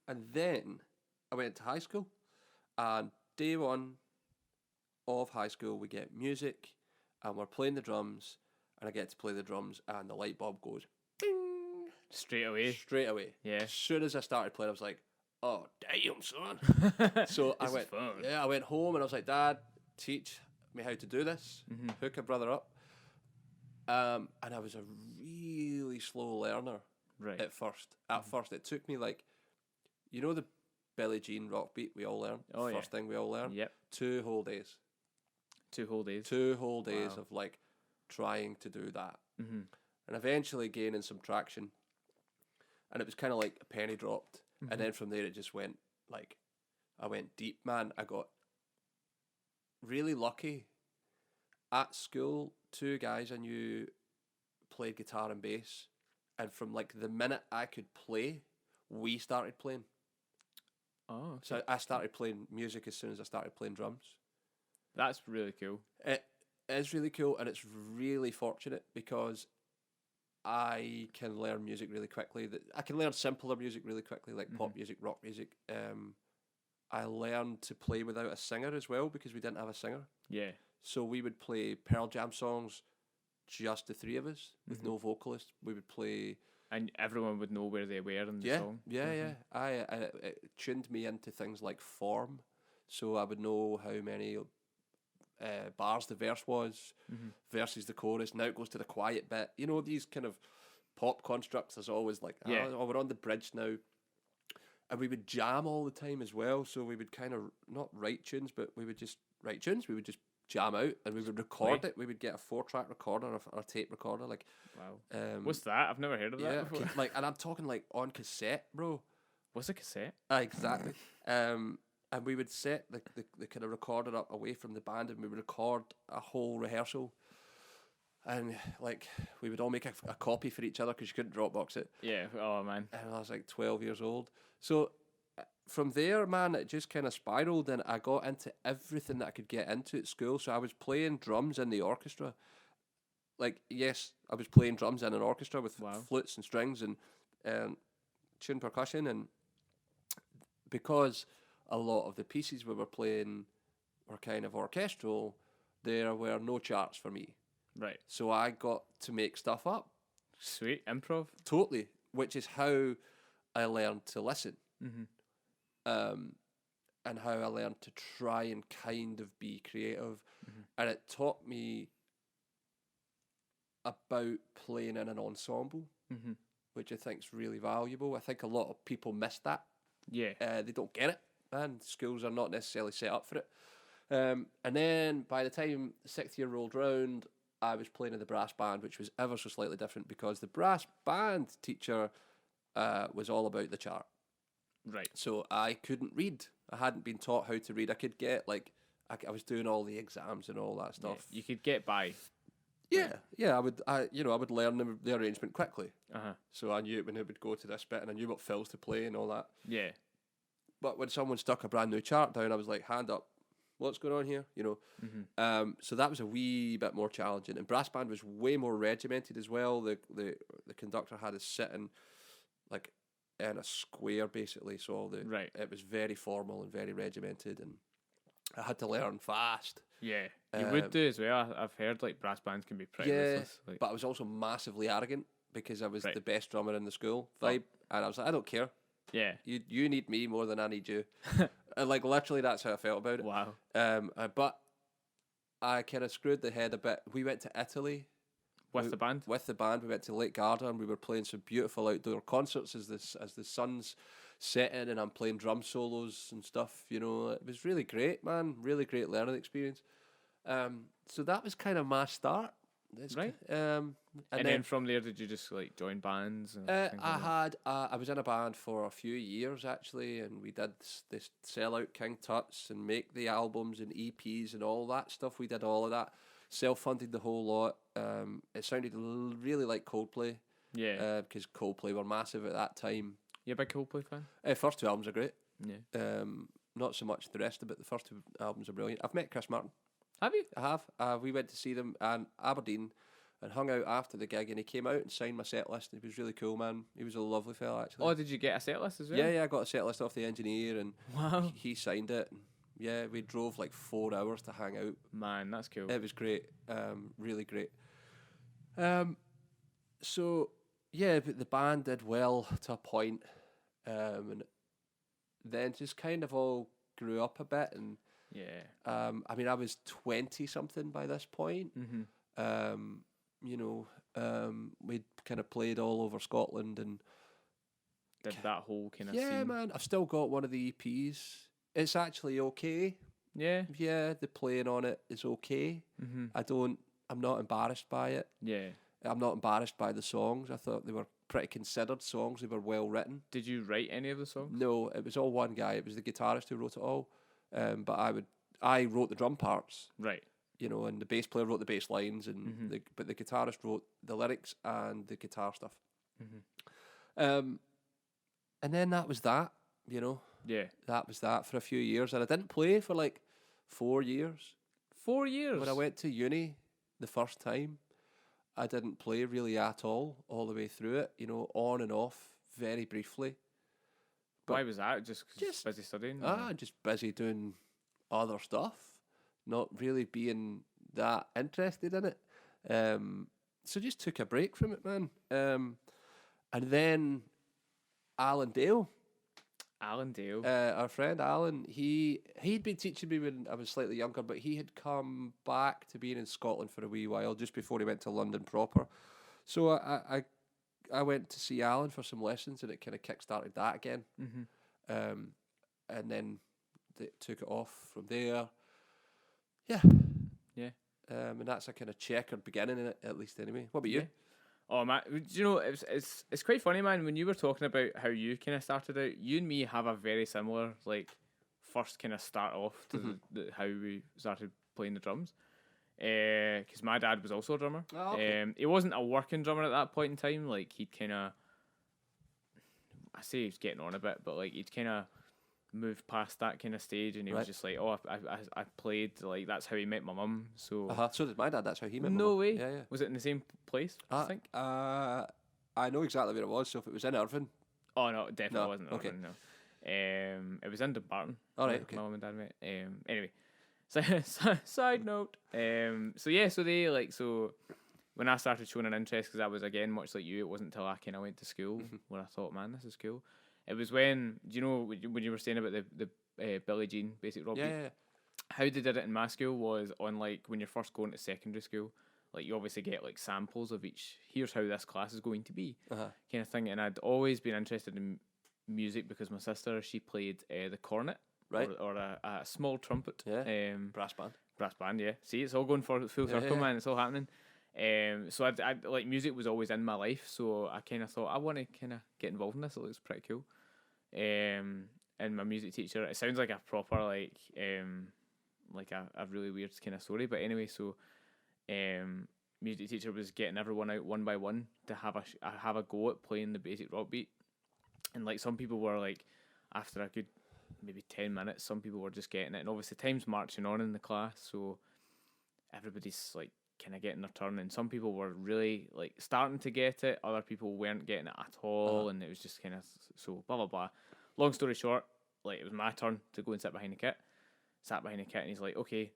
And then I went to high school, and day one of high school, we get music, and we're playing the drums, and I get to play the drums, and the light bulb goes, bing! Straight away. Yeah. As soon as I started playing, I was like, oh, damn, son. So I went home, and I was like, Dad, teach me how to do this. Hook a brother up. And I was a really slow learner Right. at first. At first, it took me like, you know, the Billie Jean rock beat we all learn. Oh, First thing we all learn. Yep. 2 whole days. 2 whole days. 2 whole days Wow. of like trying to do that, Mm-hmm. and eventually gaining some traction. And it was kind of like a penny dropped, and then from there it just went like, I went deep, man. I got really lucky. At school, 2 guys I knew played guitar and bass, and from like the minute I could play, we started playing. Oh, okay. So I started playing music as soon as I started playing drums. That's really cool. It is really cool, and it's really fortunate because I can learn music really quickly. I can learn simpler music really quickly, like pop music, rock music. I learned to play without a singer as well because we didn't have a singer. Yeah. So we would play Pearl Jam songs, just the 3 of us, with no vocalist. We would play... And everyone would know where they were in the Yeah, song. yeah. It tuned me into things like form. So I would know how many bars the verse was versus the chorus. Now it goes to the quiet bit. You know, these kind of pop constructs, there's always like, oh, we're on the bridge now. And we would jam all the time as well. So we would kind of not write tunes, but we would just write tunes. We would just jam out and we would record it. We would get a 4-track recorder or a tape recorder. Like, wow. What's that? I've never heard of that before. like, and I'm talking like on cassette, bro. What's a cassette? Exactly. And we would set the kind of recorder up away from the band, and we would record a whole rehearsal. And like we would all make a copy for each other because you couldn't Dropbox it. Yeah. Oh man. And I was like 12 years old. So from there, man, it just kind of spiraled, and I got into everything that I could get into at school. So I was playing drums in the orchestra. Like, yes, I was playing drums in an orchestra with flutes and strings and tune percussion. And because a lot of the pieces we were playing were kind of orchestral, there were no charts for me. Right. So I got to make stuff up. Sweet. Improv. Totally. Which is how I learned to listen. And how I learned to try and kind of be creative. And it taught me about playing in an ensemble, which I think is really valuable. I think a lot of people miss that. Yeah. They don't get it, and schools are not necessarily set up for it. And then by the time the 6th year rolled round, I was playing in the brass band, which was ever so slightly different because the brass band teacher was all about the chart. Right. So I couldn't read. I hadn't been taught how to read. I could get like I was doing all the exams and all that stuff. Yeah, you could get by. Yeah. I would learn the arrangement quickly. Uh-huh. So I knew when it would go to this bit, and I knew what fills to play and all that. Yeah. But when someone stuck a brand new chart down, I was like, hand up, what's going on here? You know. So that was a wee bit more challenging. And brass band was way more regimented as well. The conductor had us sitting like in a square basically, so it was very formal and very regimented, and I had to learn fast. Yeah, you would do as well. I've heard like brass bands can be pretty ruthless. Like, but I was also massively arrogant because I was the best drummer in the school vibe, and I was like, I don't care. Yeah, you need me more than I need you. And like literally, that's how I felt about it. Wow. But I kind of screwed the head a bit. We went to Italy. With the band? With the band. We went to Lake Garda and we were playing some beautiful outdoor concerts as the sun's setting, and I'm playing drum solos and stuff, you know. It was really great, man. Really great learning experience. So that was kind of my start. Right. And then from there, did you just like join bands? And I was in a band for a few years actually, and we did this sell out King Tuts and make the albums and EPs and all that stuff. We did all of that. Self-funded the whole lot. It sounded really like Coldplay. Yeah. Because Coldplay were massive at that time. You a big Coldplay fan? First 2 albums are great. Yeah. Not so much the rest of it. The first 2 albums are brilliant. I've met Chris Martin. Have you? I have. We went to see them in Aberdeen and hung out after the gig, and he came out and signed my set list. He was really cool, man. He was a lovely fella, actually. Oh, did you get a set list as well? Yeah, I got a set list off the engineer, and wow, he signed it. And yeah, we drove like 4 hours to hang out. Man, that's cool. It was great. Really great. So yeah, but the band did well to a point, and then just kind of all grew up a bit. And yeah, I mean, I was 20 something by this point. you know, we'd kind of played all over Scotland, and Did that whole kind of yeah, scene. man, I've still got one of the EPs. It's actually okay. Yeah. Yeah, the playing on it is okay. I'm not embarrassed by it. Yeah. I'm not embarrassed by the songs. I thought they were pretty considered songs. They were well written. Did you write any of the songs? No, it was all one guy. It was the guitarist who wrote it all. But I wrote the drum parts. Right. You know, and the bass player wrote the bass lines, and but the guitarist wrote the lyrics and the guitar stuff. And then that was that. You know. Yeah. That was that for a few years, and I didn't play for like 4 years. 4 years? When I went to uni the first time, I didn't play really at all the way through it, you know, on and off, very briefly. Why was that? Just 'cause you're busy studying? Just busy doing other stuff, not really being that interested in it. So just took a break from it, man. And then Alan Dale, our friend Alan, he'd been teaching me when I was slightly younger, but he had come back to being in Scotland for a wee while just before he went to London proper. So I went to see Alan for some lessons, and it kind of kick-started that again. And then they took it off from there. Yeah. Yeah. And that's a kind of checkered beginning in it, at least anyway. What about you? Oh man, do you know it's quite funny, man. When you were talking about how you kind of started out, you and me have a very similar like first kind of start off to how we started playing the drums. Because my dad was also a drummer. Oh, okay. He wasn't a working drummer at that point in time. Like he'd kind of, I say he's getting on a bit, but like he'd kind of moved past that kind of stage, and he was just like, oh, I played, like that's how he met my mum. So So did my dad. That's how he met my no mum. way. Yeah. Was it in the same place? I think. I know exactly where it was. So if it was in Irvine. Oh no, it definitely No, wasn't. okay. No. It was in Dumbarton. All right. where Okay. My mum and dad met. Anyway, side note. So they like so. When I started showing an interest, because I was again much like you, it wasn't until I kind of went to school when I thought, man, this is cool. It was when, do you know when you were saying about the Billie Jean basic rock beat? Yeah. How they did it in my school was on like when you're first going to secondary school, like you obviously get like samples of each. Here's how this class is going to be, kind of thing. And I'd always been interested in music because my sister, she played the cornet, Right. or a small trumpet. Yeah. Brass band. Yeah. See, it's all going full circle, yeah. man. It's all happening. So I like music was always in my life, so I kind of thought I want to kind of get involved in this. It looks pretty cool. And my music teacher, it sounds like a proper like a really weird kind of story, but anyway, so music teacher was getting everyone out one by one to have a go at playing the basic rock beat, and like some people were like after a good maybe 10 minutes, some people were just getting it, and obviously time's marching on in the class, so everybody's like kind of getting their turn, and some people were really like starting to get it, other people weren't getting it at all, and it was just kind of so blah blah blah. Long story short, like it was my turn to go and sit behind the kit. Sat behind the kit, and he's like, okay,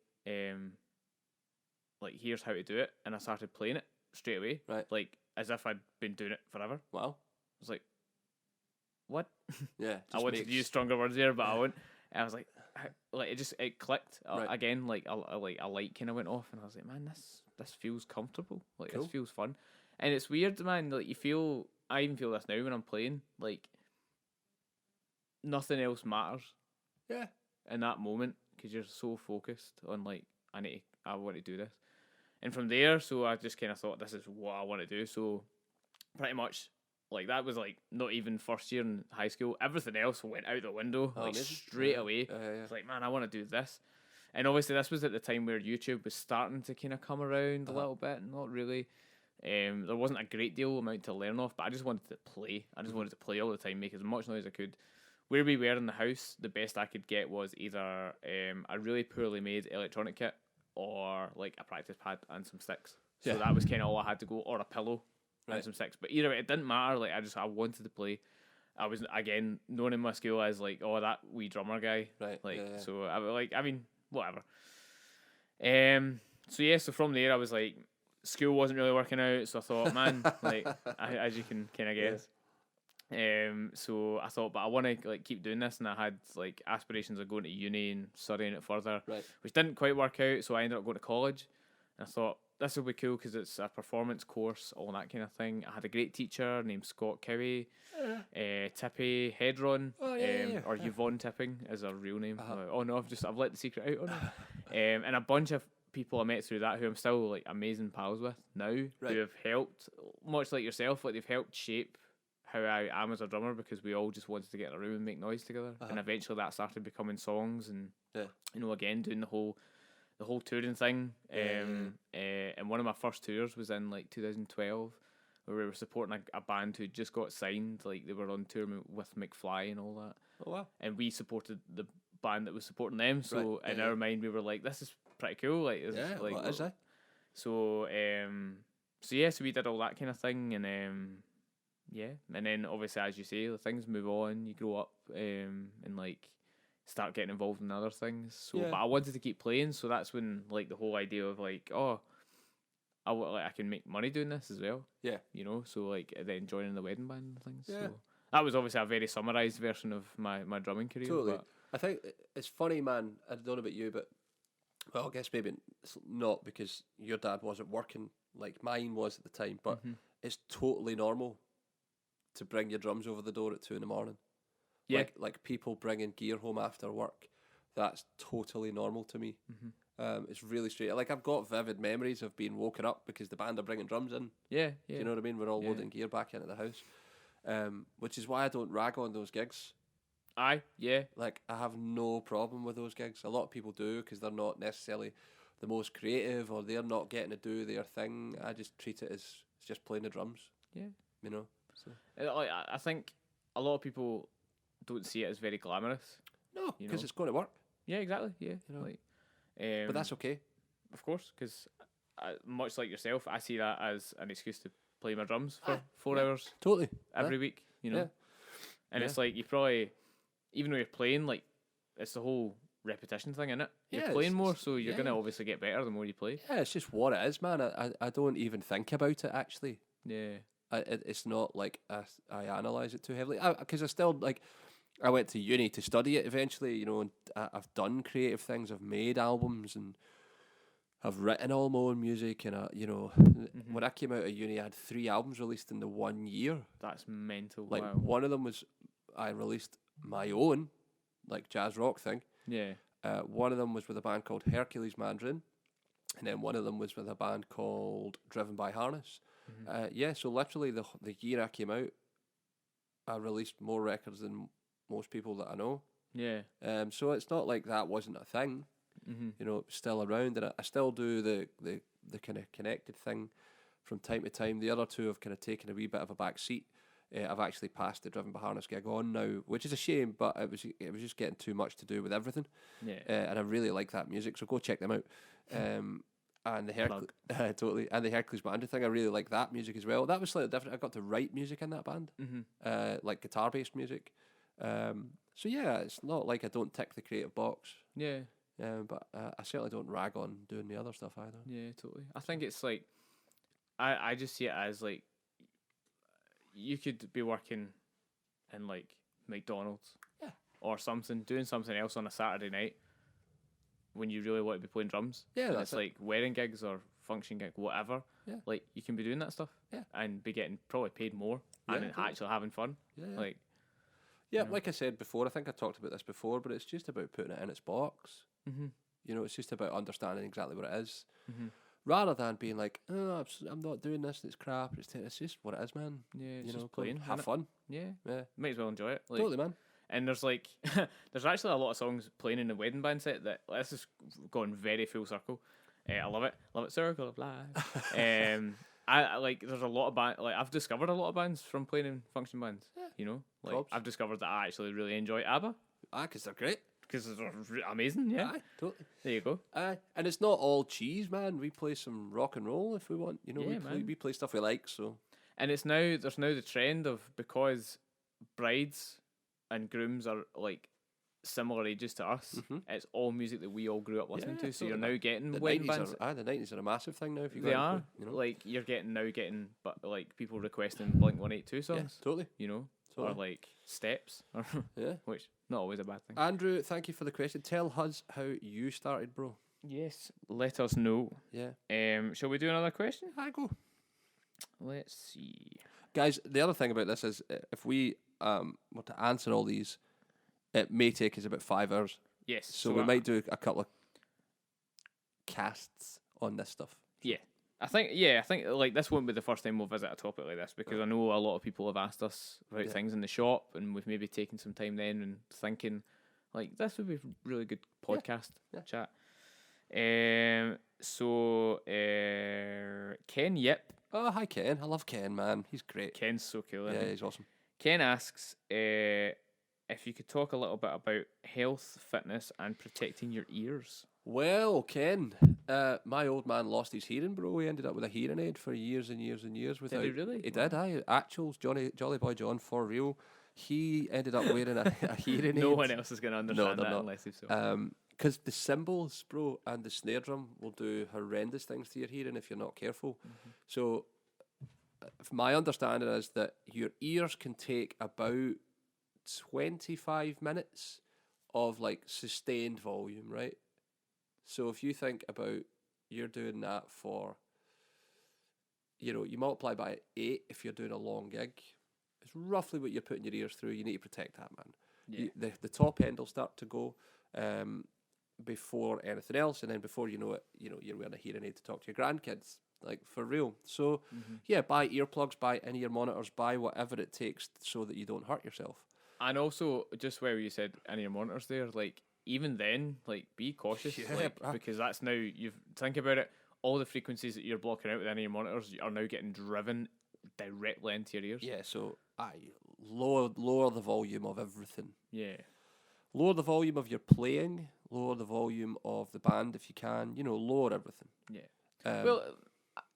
like here's how to do it, and I started playing it straight away, Right. like as if I'd been doing it forever. Wow. I was like, what? Yeah. I wanted to use stronger words there, but I wouldn't. And I was like it clicked Right. again. Like a light kind of went off, and I was like, man, this feels comfortable. Like Cool. this feels fun, and it's weird, man. Like I even feel this now when I'm playing. Like nothing else matters. Yeah. In that moment, because you're so focused on like I want to do this, and from there, so I just kind of thought this is what I want to do. So pretty much. Like, that was, like, not even first year in high school. Everything else went out the window, like, amazing. straight away. Yeah. It's like, man, I want to do this. And obviously, this was at the time where YouTube was starting to kind of come around a little bit. Not really. There wasn't a great deal amount to learn off, but I just wanted to play. I just wanted to play all the time, make as much noise as I could. Where we were in the house, the best I could get was either a really poorly made electronic kit or, like, a practice pad and some sticks. So that was kind of all I had to go, or a pillow. And some sticks, but either way, it didn't matter. Like I wanted to play. I was again known in my school as like, oh, that wee drummer guy. Right. Like yeah. so, I mean, whatever. So from there, I was like, school wasn't really working out. So I thought, man, like as you can kind of guess. So I thought, but I want to like keep doing this, and I had like aspirations of going to uni and studying it further, Right. which didn't quite work out. So I ended up going to college, and I thought, this will be cool because it's a performance course, all that kind of thing. I had a great teacher named Scott Cowie, Tippy Hedron, or Yvonne Tipping is her real name. Oh no, I've let the secret out. Oh no, and a bunch of people I met through that who I'm still like amazing pals with now, who have helped, much like yourself, like they've helped shape how I am as a drummer because we all just wanted to get in a room and make noise together, and eventually that started becoming songs, and you know, again doing the whole touring thing. And one of my first tours was in like 2012, where we were supporting a band who just got signed. Like they were on tour with McFly and all that. Oh wow! And we supported the band that was supporting them. So in our mind, we were like, "This is pretty cool." Like, like what is it? So so we did all that kind of thing, and and then obviously, as you say, the things move on. You grow up, and like start getting involved in other things. So, but I wanted to keep playing, so that's when like the whole idea of like, I can make money doing this as well. Yeah, you know. So like then joining the wedding band and things. Yeah. So that was obviously a very summarised version of my drumming career. Totally. But I think it's funny, man. I don't know about you, but well, I guess maybe it's not because your dad wasn't working like mine was at the time. But it's totally normal to bring your drums over the door at 2 a.m. Yeah, like people bringing gear home after work. That's totally normal to me. It's really straight. Like I've got vivid memories of being woken up because the band are bringing drums in. Yeah. Do you know what I mean? We're all loading gear back into the house, which is why I don't rag on those gigs. Like I have no problem with those gigs. A lot of people do because they're not necessarily the most creative or they're not getting to do their thing. I just treat it as it's just playing the drums. Yeah, you know. So I think a lot of people don't see it as very glamorous. No, because it's going to work. Yeah, exactly. Yeah, you know, like, but that's okay. Of course, because much like yourself, I see that as an excuse to play my drums for 4 hours. Totally. Every week, you know. And it's like you probably, even though you're playing, like it's the whole repetition thing, innit? You're playing more, so you're gonna obviously get better the more you play. Yeah, it's just what it is, man. I don't even think about it actually. Yeah. It's not like I analyse it too heavily because I still like. I went to uni to study it eventually, you know, and I've done creative things. I've made albums and I've written all my own music. And, you know, when I came out of uni, I had 3 albums released in the 1 year. That's mental. Like, one of them was I released my own, like, jazz rock thing. Yeah. One of them was with a band called Hercules Mandarin. And then one of them was with a band called Driven by Harness. So literally the year I came out, I released more records than most people that I know. Yeah. So it's not like that wasn't a thing. You know, it's still around, and I still do the kind of connected thing from time to time. The other two have kind of taken a wee bit of a back seat. I've actually passed the Driven by Harness gig on now, which is a shame, but it was just getting too much to do with everything. Yeah. And I really like that music, so go check them out. And the totally, and the Hercules Band thing, I really like that music as well. That was slightly different. I got to write music in that band, like guitar based music. So yeah, it's not like I don't tick the creative box. Yeah. But I certainly don't rag on doing the other stuff either. Yeah, totally. I think it's like, I just see it as like, you could be working in like McDonald's, or something, doing something else on a Saturday night when you really want to be playing drums. Yeah, and it's like wedding gigs or function gig, whatever. Yeah. Like you can be doing that stuff. Yeah. And be getting probably paid more and actually having fun. Yeah. Like. Yeah, you know. Like I said before, I think I talked about this before, but it's just about putting it in its box. You know, it's just about understanding exactly what it is, rather than being like, "Oh, I'm not doing this. And it's crap." It's just what it is, man. Yeah, it's just playing, have fun. Yeah, might as well enjoy it. Like, totally, man. And there's like, there's actually a lot of songs playing in the wedding band set that this is going very full circle. I love it, Circle of Life. I like. There's a lot of band. Like I've discovered a lot of bands from playing in function bands. Yeah. You know, like Probs. I've discovered that I actually really enjoy ABBA. Because they're great. Because they're amazing. Yeah. Totally. There you go. And it's not all cheese, man. We play some rock and roll if we want. You know, we play stuff we like. So. And there's now the trend of, because brides and grooms are like similar ages to us, it's all music that we all grew up listening to. So you're now getting the wedding bands. The 90s are a massive thing now. If you they are. You know? Like you're getting, but like people requesting Blink-182 songs. Yeah, totally. You know, or like Steps, which not always a bad thing. Andrew, thank you for the question. Tell us how you started, bro. Yes, let us know. Yeah. Shall we do another question? I go. Let's see. Guys, the other thing about this is if we were to answer all these, it may take us about 5 hours. Yes. So we might do a couple of casts on this stuff. Yeah. I think like this won't be the first time we'll visit a topic like this, because I know a lot of people have asked us about things in the shop, and we've maybe taken some time then and thinking like this would be a really good podcast chat. So Ken Yip. Oh, hi Ken. I love Ken, man. He's great. Ken's so cool. Yeah, he's awesome. Ken asks if you could talk a little bit about health, fitness, and protecting your ears. Well, Ken, my old man lost his hearing, bro. He ended up with a hearing aid for years and years and years. Without, did he really? He did, Actuals, Jolly Boy John, for real. He ended up wearing a hearing aid. No one else is going to understand that unless they've so. Because the cymbals, bro, and the snare drum will do horrendous things to your hearing if you're not careful. Mm-hmm. So, my understanding is that your ears can take about 25 minutes of like sustained volume, right? So if you think about you're doing that for, you multiply by 8 if you're doing a long gig. It's roughly what you're putting your ears through. You need to protect that, man. Yeah. The top end will start to go before anything else, and then before you know it, you're wearing a hearing aid to talk to your grandkids, like for real. So, buy earplugs, buy in-ear monitors, buy whatever it takes so that you don't hurt yourself. And also, just where you said in-ear monitors there, like, even then, like, be cautious, because that's now, think about it, all the frequencies that you're blocking out with in-ear monitors are now getting driven directly into your ears. Yeah, so lower the volume of everything. Yeah. Lower the volume of your playing, lower the volume of the band if you can, lower everything.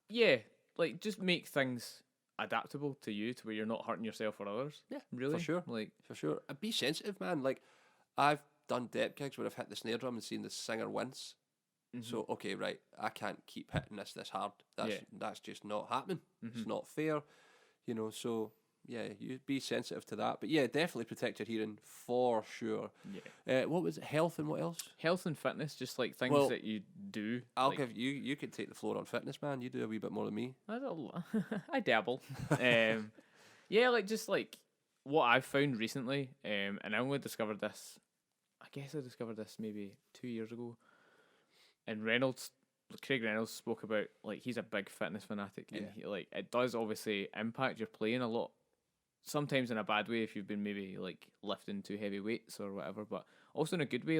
Yeah. Like, just make things adaptable to you, to where you're not hurting yourself or others. Yeah, really, for sure. For sure. And be sensitive, man. Like, I've done depth gigs where I've hit the snare drum and seen the singer wince. Mm-hmm. So, okay, right, I can't keep hitting this hard. That's just not happening. Mm-hmm. It's not fair, so, yeah, you be sensitive to that. But, yeah, definitely protect your hearing for sure. Yeah. What was it? Health and what else? Health and fitness, just like things that you do. I'll give you could take the floor on fitness, man. You do a wee bit more than me. I dabble. Yeah, just what I've found recently, and I only discovered this, I guess I discovered this maybe 2 years ago. And Craig Reynolds spoke about, he's a big fitness fanatic, and he, it does obviously impact your playing a lot. Sometimes in a bad way if you've been maybe lifting too heavy weights or whatever, but also in a good way,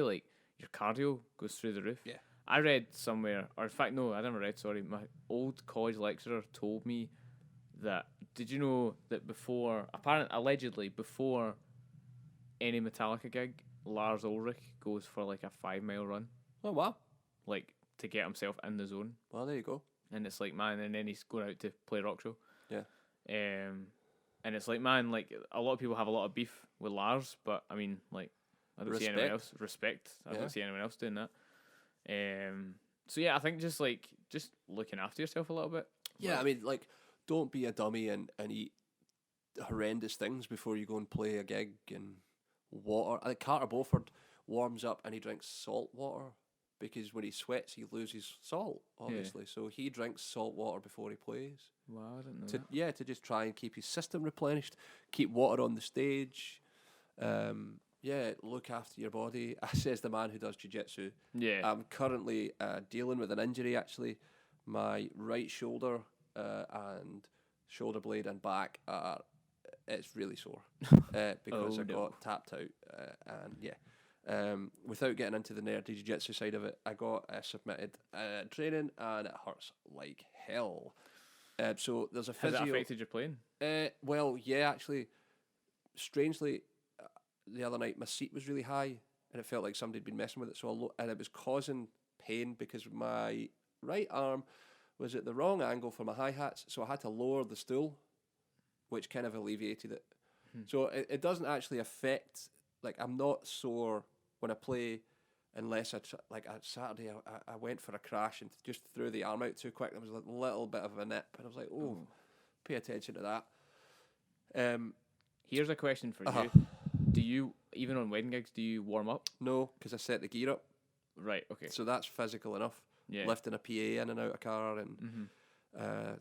your cardio goes through the roof. Yeah. I read somewhere, or in fact, no, I never read, sorry. My old college lecturer told me that, did you know that allegedly before any Metallica gig, Lars Ulrich goes for a 5-mile run? Oh, wow. To get himself in the zone. Well, there you go. And it's man, and then he's going out to play a rock show. Yeah. And it's man, a lot of people have a lot of beef with Lars, but I mean, I don't see anyone else. Respect. I don't see anyone else doing that. So yeah, I think just looking after yourself a little bit. Yeah, I mean, don't be a dummy and eat horrendous things before you go and play a gig and water. Carter Beauford warms up and he drinks salt water because when he sweats he loses salt, obviously. Yeah. So he drinks salt water before he plays. Wow, I didn't know that. To just try and keep his system replenished, keep water on the stage. Look after your body. Says the man who does jiu-jitsu. Yeah. I'm currently dealing with an injury, actually. My right shoulder and shoulder blade and back it's really sore because I got tapped out. Without getting into the nerdy jiu-jitsu side of it, I got submitted training and it hurts like hell. So there's a physio. Has that affected your playing? Well, yeah, actually, strangely, the other night my seat was really high and it felt like somebody had been messing with it. And it was causing pain because my right arm was at the wrong angle for my hi-hats, so I had to lower the stool, which kind of alleviated it. So it doesn't actually affect. I'm not sore when I play, unless on Saturday I went for a crash and just threw the arm out too quick. There was a little bit of a nip, and I was like, pay attention to that. Here's a question for you. Do you, even on wedding gigs, do you warm up? No, because I set the gear up. Right. Okay. So that's physical enough. Yeah. Lifting a PA in and out of car and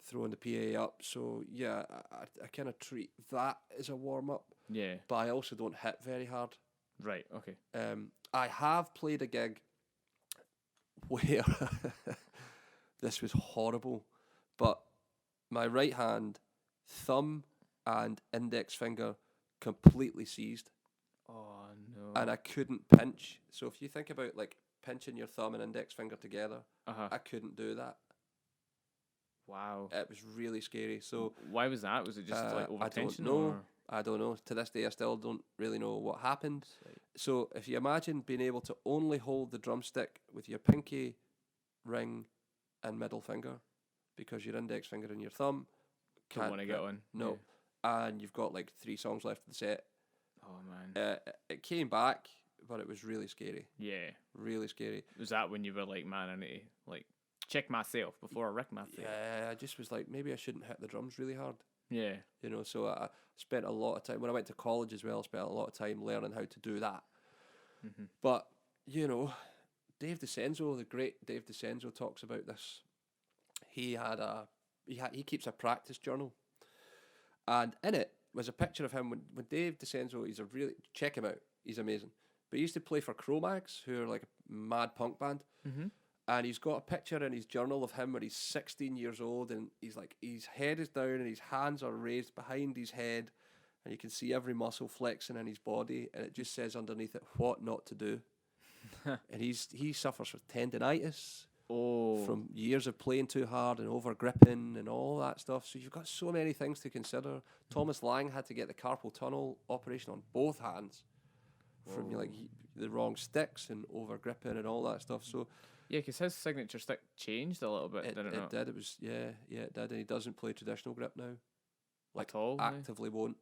throwing the PA up. So yeah, I kind of treat that as a warm up. Yeah. But I also don't hit very hard. Right. Okay. I have played a gig where this was horrible, but my right hand, thumb, and index finger completely seized, Oh no. and I couldn't pinch. So if you think about like pinching your thumb and index finger together, I couldn't do that. Wow. It was really scary. So why was that? Was it just like overtension? I don't know. To this day, I still don't really know what happened. So if you imagine being able to only hold the drumstick with your pinky, ring, and middle finger, because your index finger and your thumb Don't want to get on. No. Yeah. And you've got like 3 songs left of the set. Oh man. It came back, but it was really scary. Yeah. Really scary. Was that when you were like, man, I need to like check myself before I wreck myself? Yeah, I just was like, maybe I shouldn't hit the drums really hard. Yeah. You know, so I spent a lot of time, when I went to college as well, I spent a lot of time learning how to do that. Mm-hmm. But, you know, Dave DiCenzo, the great Dave DiCenzo, talks about this. He keeps a practice journal. And in it was a picture of him when Dave DiCenzo, check him out, he's amazing. But he used to play for Cro-Mags, who are like a mad punk band. Mm-hmm. And he's got a picture in his journal of him where he's 16 years old and he's like, his head is down and his hands are raised behind his head and you can see every muscle flexing in his body, and it just says underneath it, what not to do. And he suffers with tendinitis from years of playing too hard and over gripping and all that stuff. So you've got so many things to consider. Thomas Lang had to get the carpal tunnel operation on both hands from the wrong sticks and over gripping and all that stuff. So yeah, because his signature stick changed a little bit, didn't it? It did. It was it did, and he doesn't play traditional grip now, like at all. Actively won't.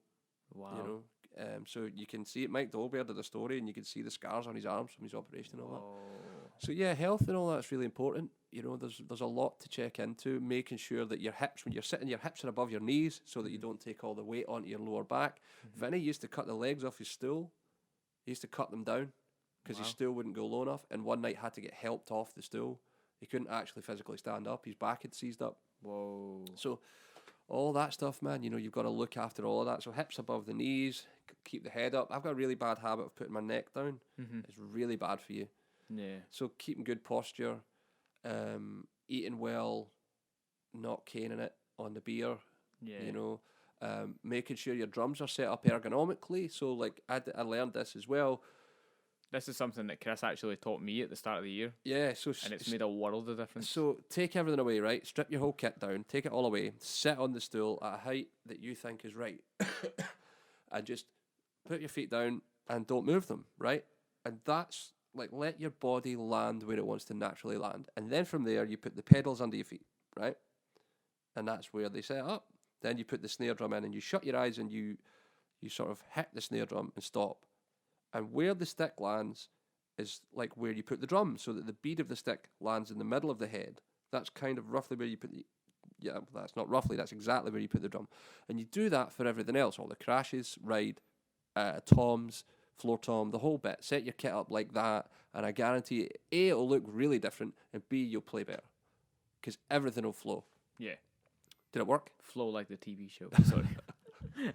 Wow. You know, so you can see it. Mike Dolbear did the story, and you can see the scars on his arms from his operation and all that. So yeah, health and all that's really important. You know, there's a lot to check into, making sure that your hips, when you're sitting, your hips are above your knees, so that you don't take all the weight onto your lower back. Vinny used to cut the legs off his stool. He used to cut them down, because his stool wouldn't go low enough, and one night had to get helped off the stool. He couldn't actually physically stand up. His back had seized up. Whoa. So all that stuff, man, you know, you've got to look after all of that. So hips above the knees, keep the head up. I've got a really bad habit of putting my neck down. It's really bad for you. Yeah. So keeping good posture, eating well, not caning it on the beer, you know, making sure your drums are set up ergonomically. So like I learned this as well. This is something that Chris actually taught me at the start of the year. Yeah, so and it's made a world of difference. So take everything away, right? Strip your whole kit down, take it all away, sit on the stool at a height that you think is right, and just put your feet down and don't move them, right? And that's like, let your body land where it wants to naturally land, and then from there you put the pedals under your feet, right? And that's where they set up. Then you put the snare drum in, and you shut your eyes, and you sort of hit the snare drum and stop. And where the stick lands is like where you put the drum, so that the bead of the stick lands in the middle of the head. That's kind of roughly where you put that's not roughly, that's exactly where you put the drum. And you do that for everything else, all the crashes, ride, toms, floor tom, the whole bit. Set your kit up like that, and I guarantee A, it'll look really different, and B, you'll play better. Because everything will flow. Yeah. Did it work? Flow like the TV show. Sorry.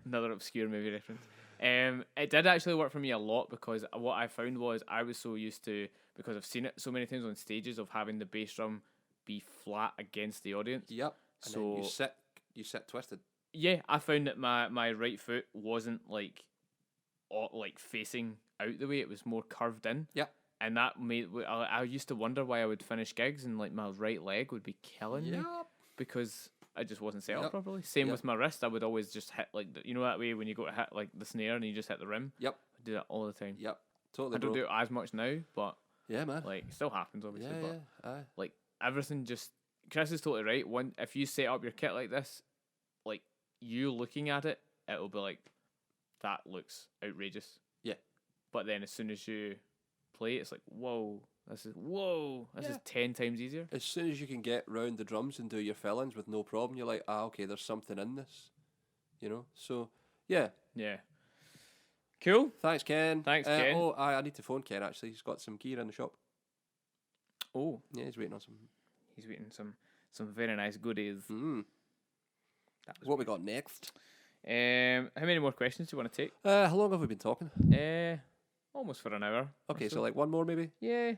Another obscure movie reference. It did actually work for me a lot, because what I found was I was so used to, because I've seen it so many times on stages, of having the bass drum be flat against the audience. Yep. And so then you sit twisted. Yeah, I found that my right foot wasn't like facing out the way; it was more curved in. Yep. And that made I used to wonder why I would finish gigs and like my right leg would be killing me, because I just wasn't set up properly. Same with my wrist. I would always just hit that way when you go to hit like the snare and you just hit the rim. Yep. I do that all the time. Yep. Totally. I don't do it as much now, but yeah, man. Like it still happens obviously. Yeah, like everything just, Chris is totally right. If you set up your kit like this, like you looking at it, it'll be like, that looks outrageous. Yeah. But then as soon as you play it, it's like, whoa. This is 10 times easier. As soon as you can get round the drums and do your fill-ins with no problem, you're like, okay, there's something in this, you know. So yeah. Cool. Thanks, Ken. Ken. Oh, I need to phone Ken. Actually, he's got some gear in the shop. Oh, Yeah, he's waiting on some. he's waiting some very nice goodies. Mm. That was What we got next? How many more questions do you want to take? How long have we been talking? Almost for an hour. or Okay, so like one more maybe. yeah.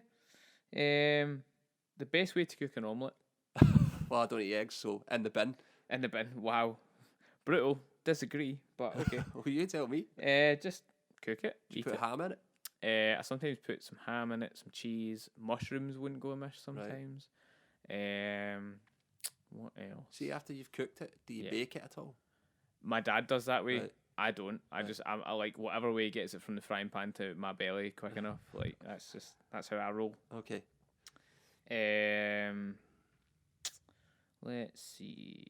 The best way to cook an omelette Well, I don't eat eggs, so in the bin. in the bin. Wow, brutal. Disagree, but okay. Will you tell me? Just cook it. Do you Eat put it. ham in it? I sometimes put some ham in it, some cheese. Mushrooms wouldn't go amiss sometimes. What else? See, after you've cooked it, do you Yeah. bake it at all? My dad does that way. Right. I don't. I like whatever way gets it from the frying pan to my belly quick enough. Like that's how I roll. Okay. Let's see.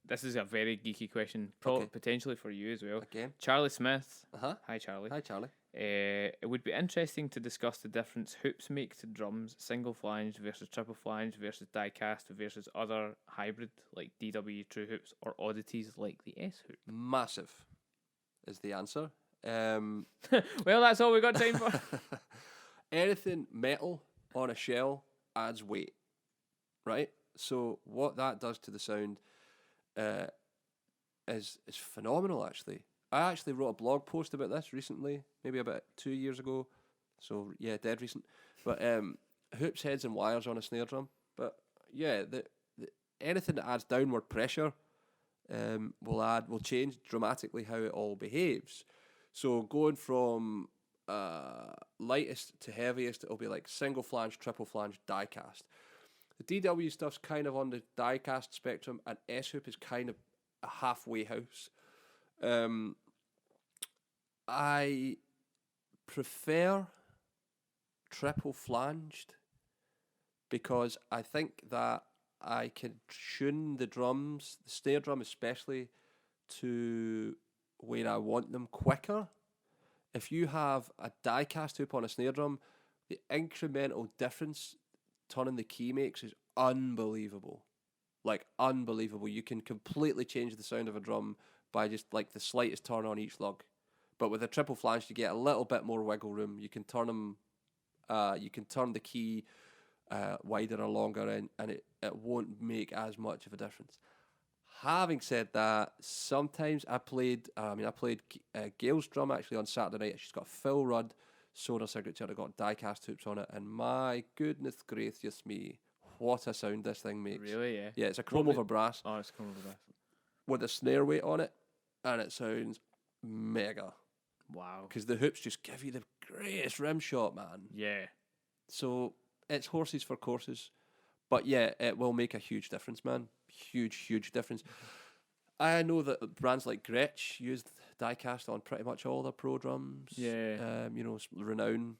This is a very geeky question, Okay. potentially for you as well. Again. Charlie Smith. Uh-huh. Hi, Charlie. Hi, Charlie. It would be interesting to discuss the difference hoops make to drums, single flange versus triple flange versus die cast versus other hybrid like DW true hoops or oddities like the S hoop. Massive is the answer. Well, that's all we got time for. Anything metal on a shell adds weight, right? So what that does to the sound is phenomenal, actually. I actually wrote a blog post about this recently, maybe about 2 years ago. So, yeah, dead recent. But hoops, heads and wires on a snare drum. But, yeah, the anything that adds downward pressure will change dramatically how it all behaves. So going from lightest to heaviest, it'll be like single flange, triple flange, die cast. The DW stuff's kind of on the die cast spectrum, and S hoop is kind of a halfway house. I prefer triple flanged because I think that I can tune the drums, the snare drum especially, to where I want them quicker. If you have a die cast hoop on a snare drum, the incremental difference turning the key makes is unbelievable. Like, unbelievable. You can completely change the sound of a drum by just like the slightest turn on each lug. But with a triple flange, you get a little bit more wiggle room. You can turn them, you can turn the key wider or longer, and it won't make as much of a difference. Having said that, sometimes I played Gail's drum actually on Saturday night. She's got a full rud Sonar signature. I got die cast hoops on it, and my goodness gracious me, what a sound this thing makes! Really? Yeah. Yeah, it's a chrome over brass Oh, it's chrome over brass. with a snare weight on it, and it sounds mega. Wow. Because the hoops just give you the greatest rim shot, man. Yeah. So it's horses for courses. But yeah, it will make a huge difference, man. Huge difference. I know that brands like Gretsch use die-cast on pretty much all their pro drums. Yeah. Renown.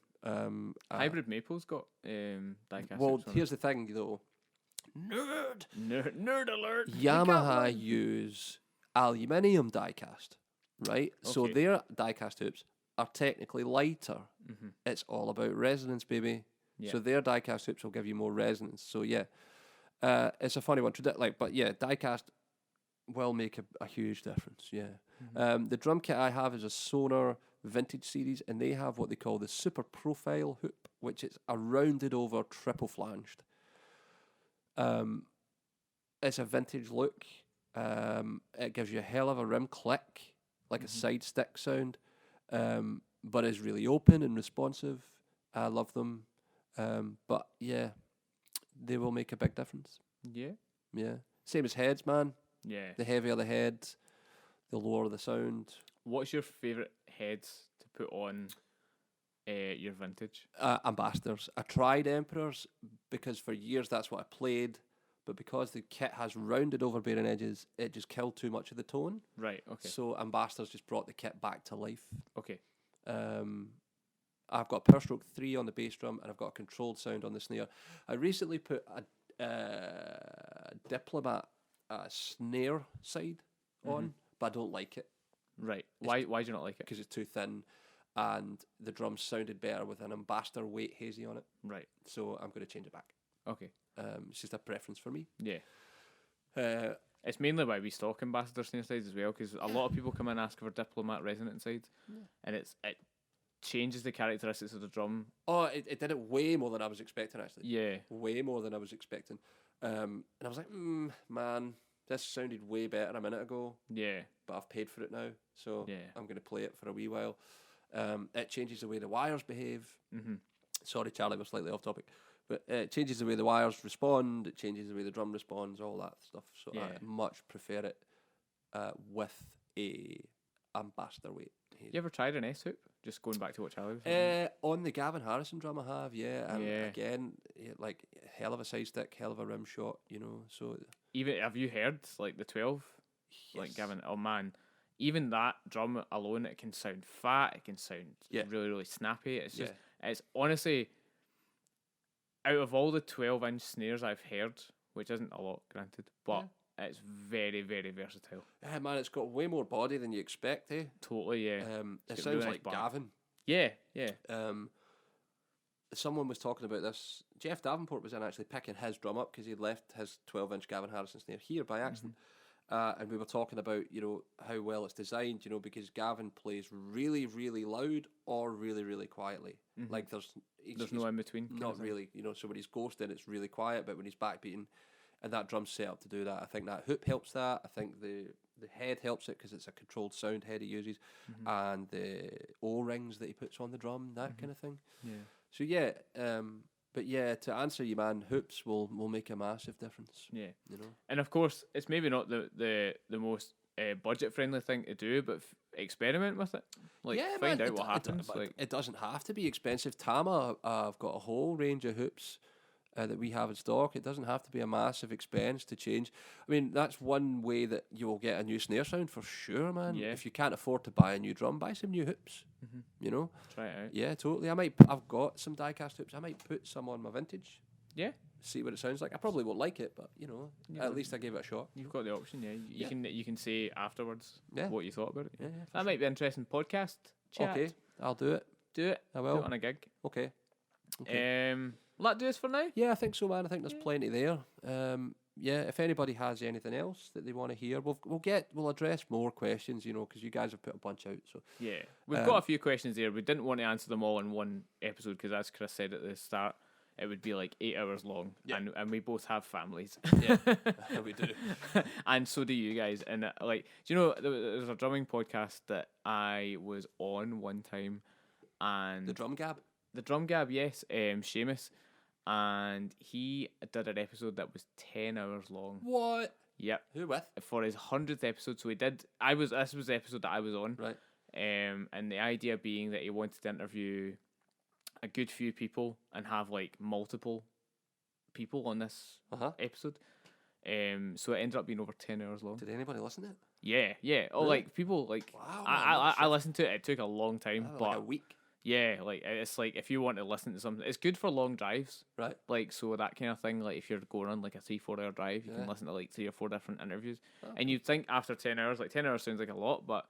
Hybrid Maple's got die-cast. Well, here's the thing, though. Nerd alert. Yamaha use aluminium die-cast, right? So Okay. their die-cast hoops are technically lighter. Mm-hmm. It's all about resonance, baby. Yeah. So their die-cast hoops will give you more resonance. So yeah, it's a funny one. But yeah, die-cast will make a huge difference. Yeah. Mm-hmm. The drum kit I have is a Sonar Vintage series, and they have what they call the Super Profile hoop, which is a rounded over triple flanged. It's a vintage look. It gives you a hell of a rim click, like a side stick sound, but is really open and responsive. I love them. But yeah, they will make a big difference. Yeah. Yeah. Same as heads, man. Yeah. The heavier the head, the lower the sound. What's your favourite heads to put on your vintage? Ambassadors. I tried Emperors because for years that's what I played, but because the kit has rounded overbearing edges, it just killed too much of the tone. Right. Okay. So Ambassadors just brought the kit back to life. Okay. I've got Per Stroke 3 on the bass drum, and I've got a controlled sound on the snare. I recently put a Diplomat snare side on, but I don't like it Right. Why do you not like it? because it's too thin, and the drums sounded better with an Ambassador weight hazy on it. Right. So I'm going to change it back. Okay. It's just a preference for me. Yeah. Uh, It's mainly why we stock Ambassador snare sides as well, because a lot of people come in and ask for Diplomat resonant sides, and it changes the characteristics of the drum. Oh, it did it way more than I was expecting, actually. Yeah. Way more than I was expecting. And I was like, man, this sounded way better a minute ago. Yeah. But I've paid for it now, so Yeah. I'm going to play it for a wee while. It changes the way the wires behave. Mm-hmm. Sorry, Charlie, we're slightly off topic. But it changes the way the wires respond. It changes the way the drum responds, all that stuff. So I much prefer it with a ambassador weight. You ever tried an S-hoop? Just going back to what Charlie was saying. On the Gavin Harrison drum I have, yeah. And again, like, hell of a side stick, hell of a rim shot, you know. So Even, have you heard, like, the 12? Yes. Like, Gavin, oh man. Even that drum alone, it can sound fat, it can sound really, really snappy. It's just, it's honestly, out of all the 12-inch snares I've heard, which isn't a lot, granted, but it's very, very versatile. Yeah, man, it's got way more body than you expect, eh? Totally, yeah. It sounds like Gavin. Yeah, yeah. Someone was talking about this. Jeff Davenport was in actually picking his drum up because he'd left his 12-inch Gavin Harrison snare here by accident. And we were talking about, you know, how well it's designed, you know, because Gavin plays really, really loud or really, really quietly. Like there's no in between. Not really, you know. So when he's ghosting, it's really quiet, but when he's backbeating, and that drum's set up to do that. I think that hoop helps that. I think the head helps it because it's a controlled sound head he uses, and the O-rings that he puts on the drum, that kind of thing. Yeah. So yeah, but yeah, to answer you, man, hoops will make a massive difference. Yeah, you know. And of course, it's maybe not the most budget friendly thing to do, but experiment with it. Like, find out what happens. It doesn't have to be expensive. Tama, I've got a whole range of hoops that we have in stock. It doesn't have to be a massive expense to change. I mean, that's one way that you will get a new snare sound for sure, man. Yeah. If you can't afford to buy a new drum, buy some new hoops. You know, try it out. Yeah, totally. I've got some die-cast hoops. I might put some on my vintage. Yeah. See what it sounds like. I probably won't like it, but you know, at least I gave it a shot. You've got the option, You can say afterwards what you thought about it. Yeah, that might be an interesting podcast chat. Okay, I'll do it. Do it. I will. Do it on a gig. Okay. Will that do us for now? Yeah, I think so, man. I think there's plenty there. Yeah, if anybody has anything else that they want to hear, we'll address more questions, you know, because you guys have put a bunch out. So yeah, we've got a few questions there. We didn't want to answer them all in one episode because, as Chris said at the start, it would be like 8 hours long, and we both have families. Yeah, we do. And so do you guys. And like, do you know, there's a drumming podcast that I was on one time, and the Drum Gab. The Drum Gab, yes, Seamus. And he did an episode that was 10 hours long. What? Yep. Who with? For his 100th episode. So this was the episode that I was on. Right. And the idea being that he wanted to interview a good few people and have like multiple people on this episode. So it ended up being over 10 hours long. Did anybody listen to it? Yeah, yeah. Oh, really? Like people like, wow, I listened to it. It took a long time, but like a week. Yeah, like it's like if you want to listen to something, it's good for long drives, right? Like so that kind of thing. Like if you're going on like a 3-4 hour drive, you can listen to like 3 or 4 different interviews, and you'd think after 10 hours, like 10 hours sounds like a lot, but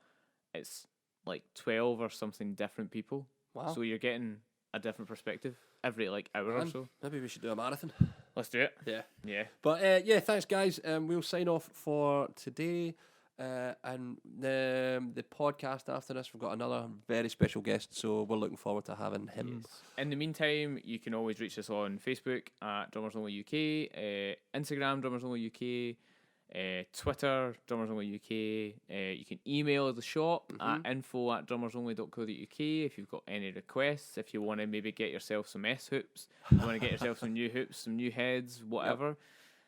it's like 12 or something different people. Wow! So you're getting a different perspective every like hour or so. Maybe we should do a marathon. Let's do it. Yeah, yeah. But yeah, thanks guys. We'll sign off for today. And the podcast after this, we've got another very special guest, so we're looking forward to having him. Yes. In the meantime, you can always reach us on Facebook at Drummers Only UK, Instagram Drummers Only UK, Twitter Drummers Only UK. You can email the shop at info@drummersonly.co.uk if you've got any requests. If you want to maybe get yourself some S-hoops, you want to get yourself some new hoops, some new heads, whatever. Yep.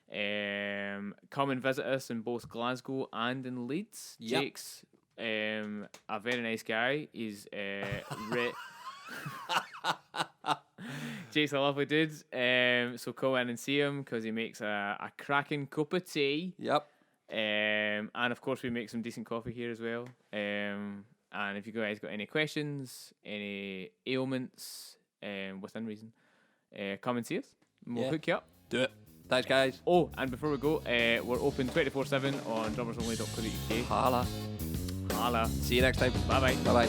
Come and visit us in both Glasgow and in Leeds. Yep. Jake's a very nice guy. He's Jake's a lovely dude. So go in and see him because he makes a cracking cup of tea. Yep. And of course we make some decent coffee here as well. And if you guys got any questions, any ailments, within reason, come and see us. And we'll hook you up. Do it. Thanks, guys. Oh, and before we go, we're open 24/7 on drummersonly.co.uk. Holla. Holla. See you next time. Bye-bye. Bye-bye.